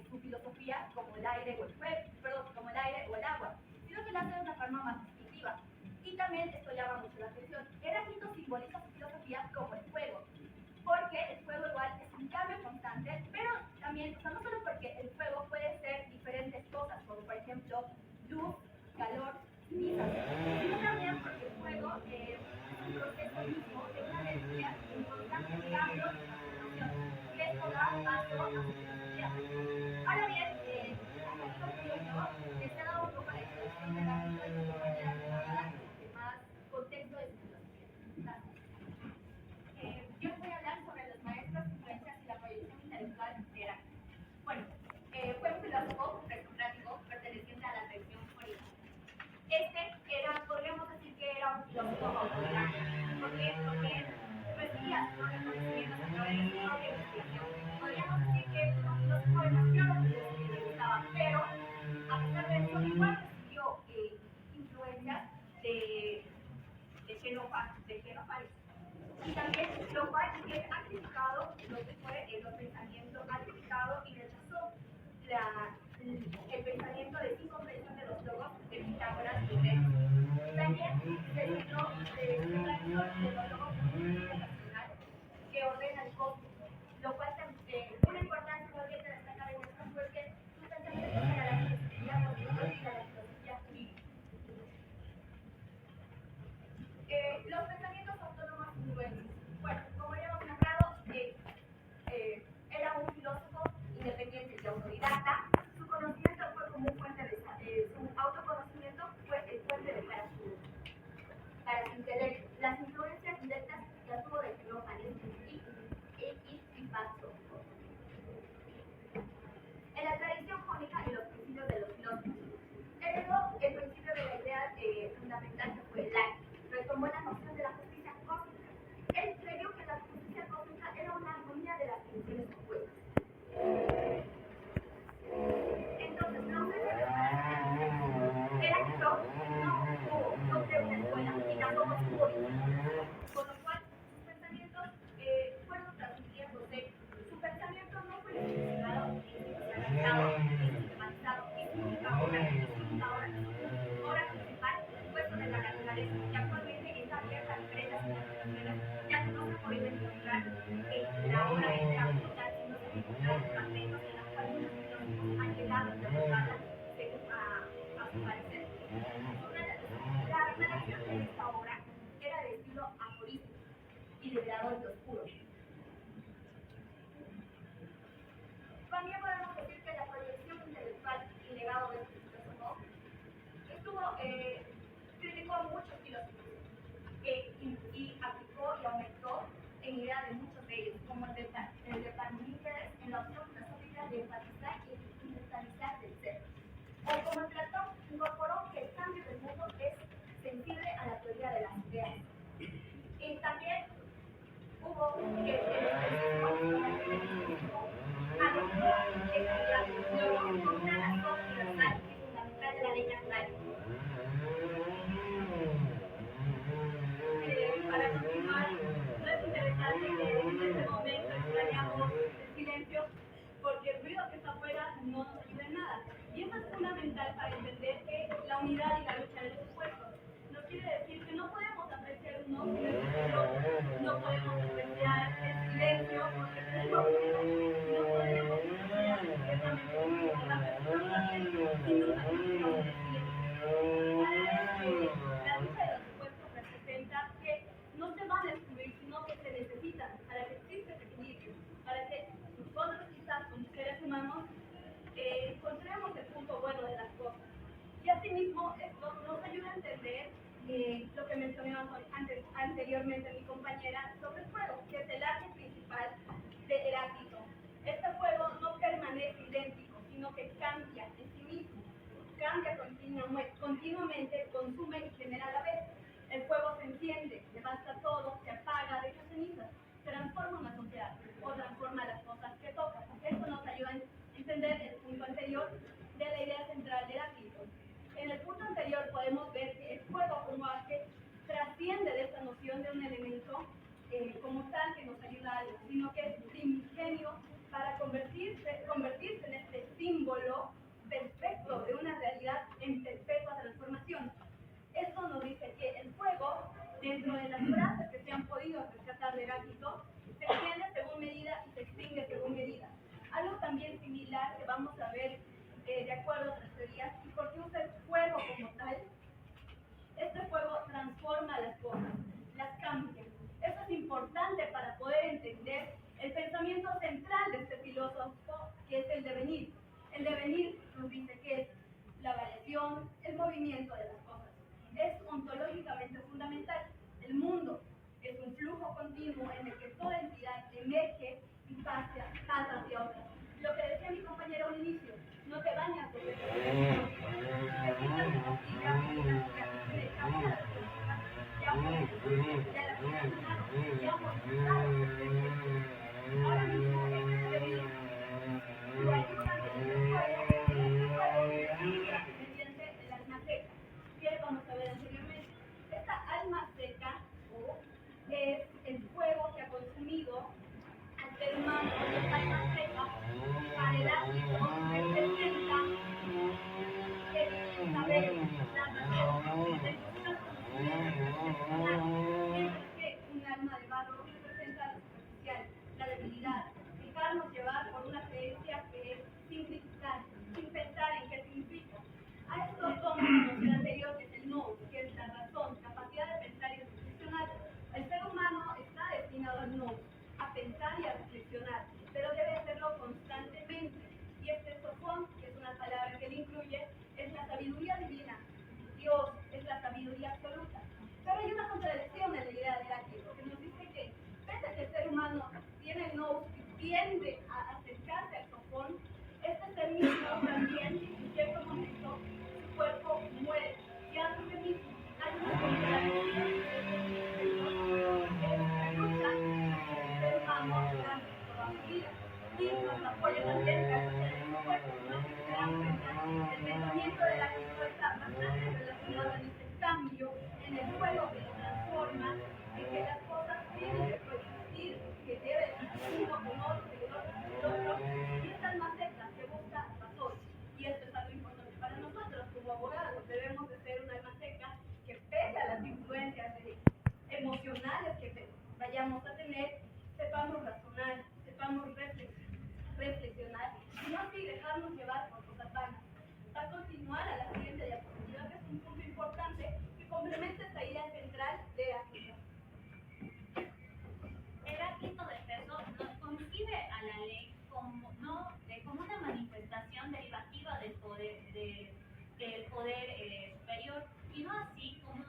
su filosofía como el aire o el fuego, perdón, como el aire o el agua, sino que lo hace de una forma más distintiva. Y también esto llama mucho la atención. Heráclito simboliza su filosofía como el fuego, porque el fuego igual es un cambio constante, pero también, o sea, no solo porque el fuego puede ser diferentes cosas, como por ejemplo luz, calor, cenizas, sino también porque el fuego es un proceso mismo de una energía en constante cambio y transformación, y esto da paso a su filosofía. Ahora bien, hasta aquí lo que yo les he dado un poco la introducción de la vida de su manera de hablar, más contexto de su filosofía. Gracias. Yo voy a hablar sobre los maestros, influencias y la proyección intelectual de Heráclito. Bueno, fue un filósofo presocrático perteneciente a la tradición jónica. Podríamos decir que era un filósofo autodidacta. ¿Por qué? Porque recibía sus conocimientos a través de su propia investigación. Podríamos decir que es un filósofo demasiado que le gustaba, pero a pesar de eso, igual recibió influencias de Xenófanes. Y también lo cual ha criticado lo que fue los pensamientos, ha criticado y rechazó el pensamiento de incomprensión de los logos de Pitágoras y Greco. También se libró de los logos internacional que ordena el cosmos, lo cual una importancia muy bien de destacar en esto fue que sus pensamientos eran la filosofía política y la filosofía jurídica. Los pensamientos autónomos influencers. Bueno, como ya hemos nombrado, era un filósofo independiente y autodidacta. Su conocimiento fue como fuente de su autoconocimiento fue el fuente para su intelecto. Las influencias directas las tuvo de Xenófanes y Paso. En la tradición jónica y los principios de los filósofos, heredó el principio de la idea fundamental que fue el acto. Retomó la noción de la justicia cósmica. Él creyó que la justicia cósmica era una armonía de las dimensiones opuestas. Entonces, no se Heráclito no fue una escuela y tampoco estuvo bien. Con lo cual, sus pensamientos fueron transmitiéndose. Su pensamiento no fue institucionalizado, y su única obra principal fue sobre la naturaleza, que actualmente está abierta a diferentes interpretaciones, ya que no se puede encontrar la obra entera como tal, sino que se encuentran fragmentos en los cuales los filósofos han llegado a interpretarla según a su parecer. La redacción de esta obra era de estilo aforístico y liberador de oscuros. También podemos decir que la proyección intelectual y legado de este filósofo criticó a muchos filósofos y aplicó y aumentó en idea de muchos de ellos, como el de Parmenides en la opción filosófica de enfatizar y universalizar el ser. O como el Platón incorporó que el cambio del mundo es sensible a la teoría de las ideas. Y también hubo que como una razón universal y fundamental de la ley natural. Para continuar, no es interesante que en este momento extrañamos el silencio, porque el ruido que está afuera no nos ayuda en nada. Y eso es fundamental para entender que la unidad y la lucha de los pueblos no quiere decir que no podemos apreciar unos y el otro, no podemos apreciar el silencio. lo que mencionaba anteriormente mi compañera sobre el fuego, que es el arte principal de Heráclito. Este fuego no permanece idéntico, sino que cambia en sí mismo, cambia continuamente, consume y genera a la vez. El fuego se enciende, devasta todo, se apaga, deja cenizas, transforma una sociedad o transforma las cosas que toca. Esto nos ayuda a entender el punto anterior de la idea central de Heráclito. En el punto anterior podemos ver que el fuego como arte trasciende de esta noción de un elemento como tal que nos ayuda a algo, sino que es primigenio para convertirse en este símbolo perfecto de una realidad en perpetua transformación. Esto nos dice que el fuego, dentro de las frases que se han podido rescatar de Heráclito, se enciende según medida y se extingue según medida. Algo también similar que vamos a ver de acuerdo a otras teorías, y por qué usa el fuego como tal. Este fuego transforma las cosas, las cambia. Esto es importante para poder entender el pensamiento central de este filósofo, que es el devenir. El devenir nos dice que es la variación, el movimiento de las cosas. Es ontológicamente fundamental. El mundo es un flujo continuo en el que toda entidad emerge y pasa hacia otra. Lo que decía mi compañero al inicio, no te bañas sobre ahora mismo lo ayudan mediante el alma seca, que vamos a ver anteriormente. Esta alma seca es el fuego que ha consumido al ser humano. Esta alma seca para Heráclito representa el saber, la razón, el buscar conocimiento, mientras que un alma de barro representa lo superficial, la debilidad, dejarnos llevar por una creencia que es sin criticar, sin pensar en qué significa. A esto toma la noción anterior, que es el no, que es la razón, capacidad de pensar y reflexionar. El ser humano está destinado al no, a pensar y a reflexionar, pero debe hacerlo constantemente. Y este sofón, que es una palabra que le incluye, es la sabiduría divina. Dios es la sabiduría absoluta. Pero hay una contradicción en la idea de Heráclito, que nos dice que, pese a que el ser humano tiene el no y tiende a acercarse al sofón, este ser mismo también, en cierto momento, su cuerpo muere. Y antes de mismo, hay una contradicción y nos apoya también gracias a este cuerpo, ¿no? Se dan cuenta, el pensamiento de Heráclito está bastante relacionado en este cambio, en el fuego que lo transforma, en que las cosas tienen que coexistir, que deben uno con otro y el otro con el otro, y esta alma seca que busca razón. Y esto es algo importante para nosotros como abogados. Debemos de ser una alma seca que, pese a las influencias emocionales que vayamos a tener, sepamos razonar, sepamos reflexionar y no así dejarnos llevar por cosas vanas. Va a continuar a la siguiente diapositiva, que es un punto importante que complementa esta idea central de Heráclito. Heráclito de Éfeso nos concibe a la ley como, como una manifestación derivativa del poder, superior, y no así como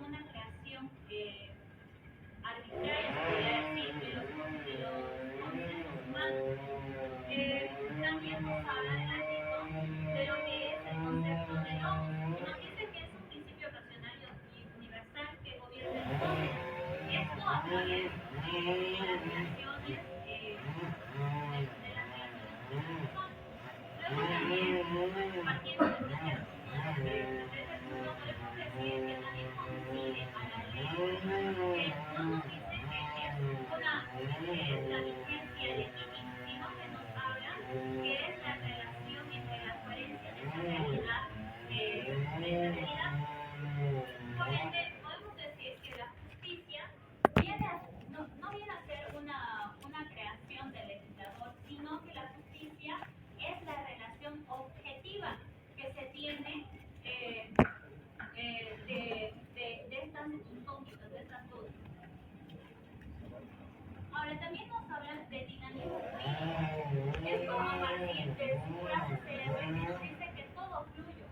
una creación arbitraria, se podría decir, de los conceptos humanos. También nos habla de lo que es el concepto de logos, y nos dice que es un principio racional y universal que gobierna el mundo. Esto aparece en las creaciones de la creación. Luego también, partiendo de este punto, podemos decir que también coincide a la ley, que no nos dice que es la vigencia legítima, sino que nos habla que es la relación entre la coherencia de esa realidad, Por ende, podemos decir que la justicia no viene a ser una creación del legislador, sino que la justicia es la relación objetiva que se tiene de estas incógnitas, de estas dudas. Ahora, también nos hablan de dinamismo jurídico. Es como a partir de su frase célebre que nos dice que todo fluye,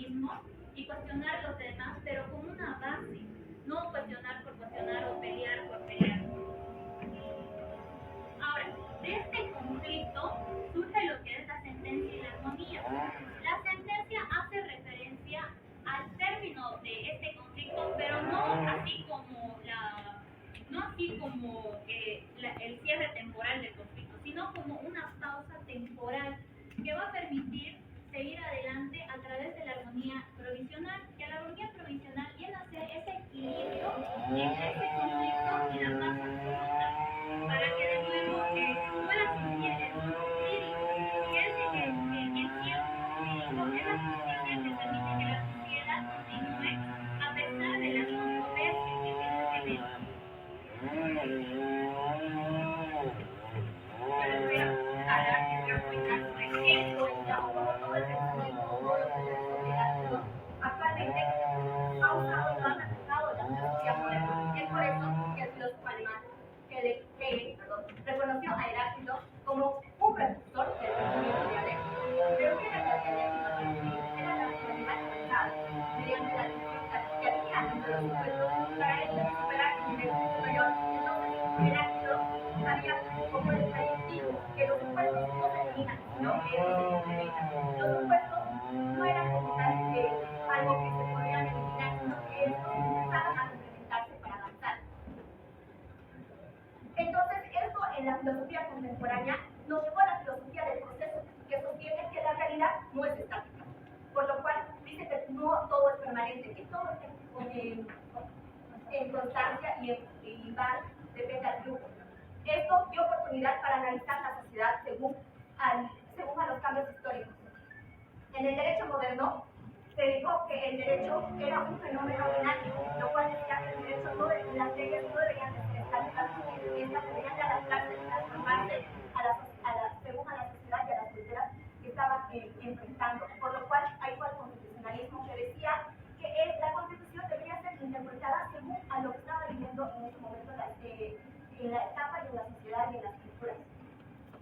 mismo y cuestionar los demás, pero con una base, no cuestionar por cuestionar o pelear por pelear. Ahora, de este conflicto surge lo que es la sentencia y la armonía. La sentencia hace referencia al término de este conflicto, pero no así como el cierre temporal del conflicto, sino como una pausa temporal que va a permitir seguir adelante a través de la armonía provisional, que la armonía provisional viene a ser ese equilibrio entre ese conflicto y la paz absoluta, para que de nuevo pueda surgir el mundo jurídico, que es el tiempo jurídico, es la justicia que permite que la sociedad continúe a pesar de las controversias que tiene que ver. Yo les voy a hablar, les voy a comentar sobre qué cuenta o cómo todo el pensamiento o modo de la sociedad actualmente ha usado, lo han aplicado la filosofía moderna. Es por eso que el filósofo alemán Hegel reconoció a Heráclito como un precursor del pensamiento dialéctico. Pero ¿qué era la dialéctica? Era la animal pensada mediante la dificultad que había entre los supuestos para él superar un nivel superior. Entonces, Heráclito sabía, como el distintivo, que los supuestos no se eliminan, sino que se incrementan. Los supuestos no eran como tal algo que se podían eliminar, sino que estos empezaban a complementarse para avanzar. Entonces, esto en la filosofía contemporánea nos llevó a la filosofía del proceso, que sostiene que la realidad no es estática, por lo cual dice que no todo es permanente, que todo está en constancia y va, depende del grupo. Esto dio oportunidad para analizar la sociedad según a los cambios históricos. En el derecho moderno se dijo que el derecho era un fenómeno dinámico, lo cual decía que el derecho las leyes no deberían de ser estáticas, estas deberían de adaptarse y transformarse según a la sociedad y a las culturas que estaban enfrentando. Por lo cual, ahí fue el constitucionalismo que decía que la constitución debería ser interpretada según a lo que estaba viviendo en ese momento en la etapa y en la sociedad y en las culturas.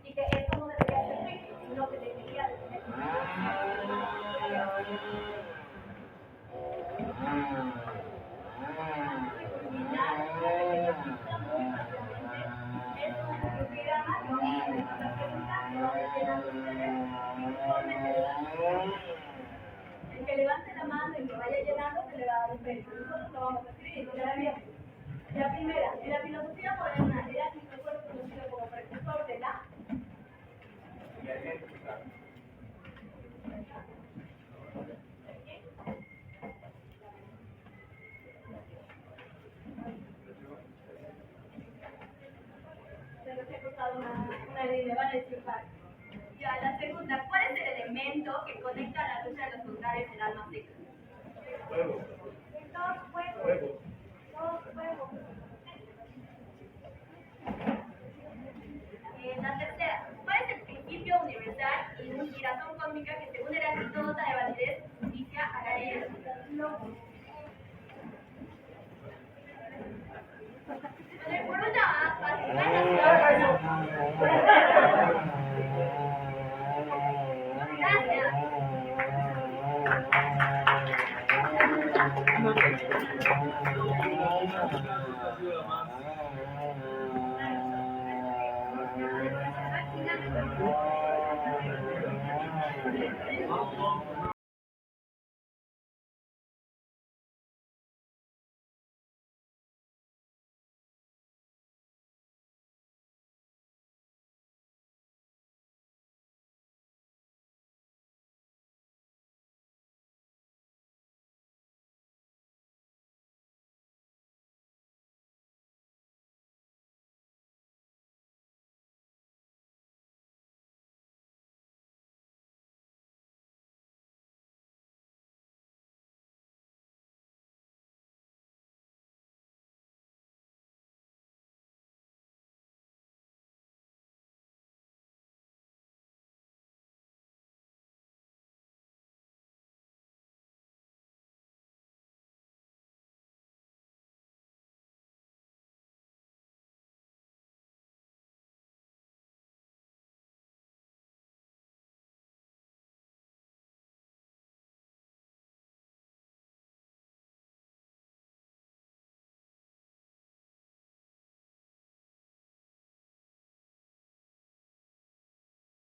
Y que esto no debería ser rígido, sino que debería de tener el que levante la mano y que vaya llenando se le va a dar un premio. Nosotros lo vamos a escribir. La primera, en la filosofía moderna, Heráclito fue reconocido como precursor de la una línea, van a decir ya, la segunda, ¿cuál es el elemento que conecta a la lucha de los lugares en alma seca? Fuego. Fuego. La tercera, ¿cuál es el principio universal y de inspiración cósmica que según Heráclito dota de validez, justicia a la ley? Por una fácil, gracias.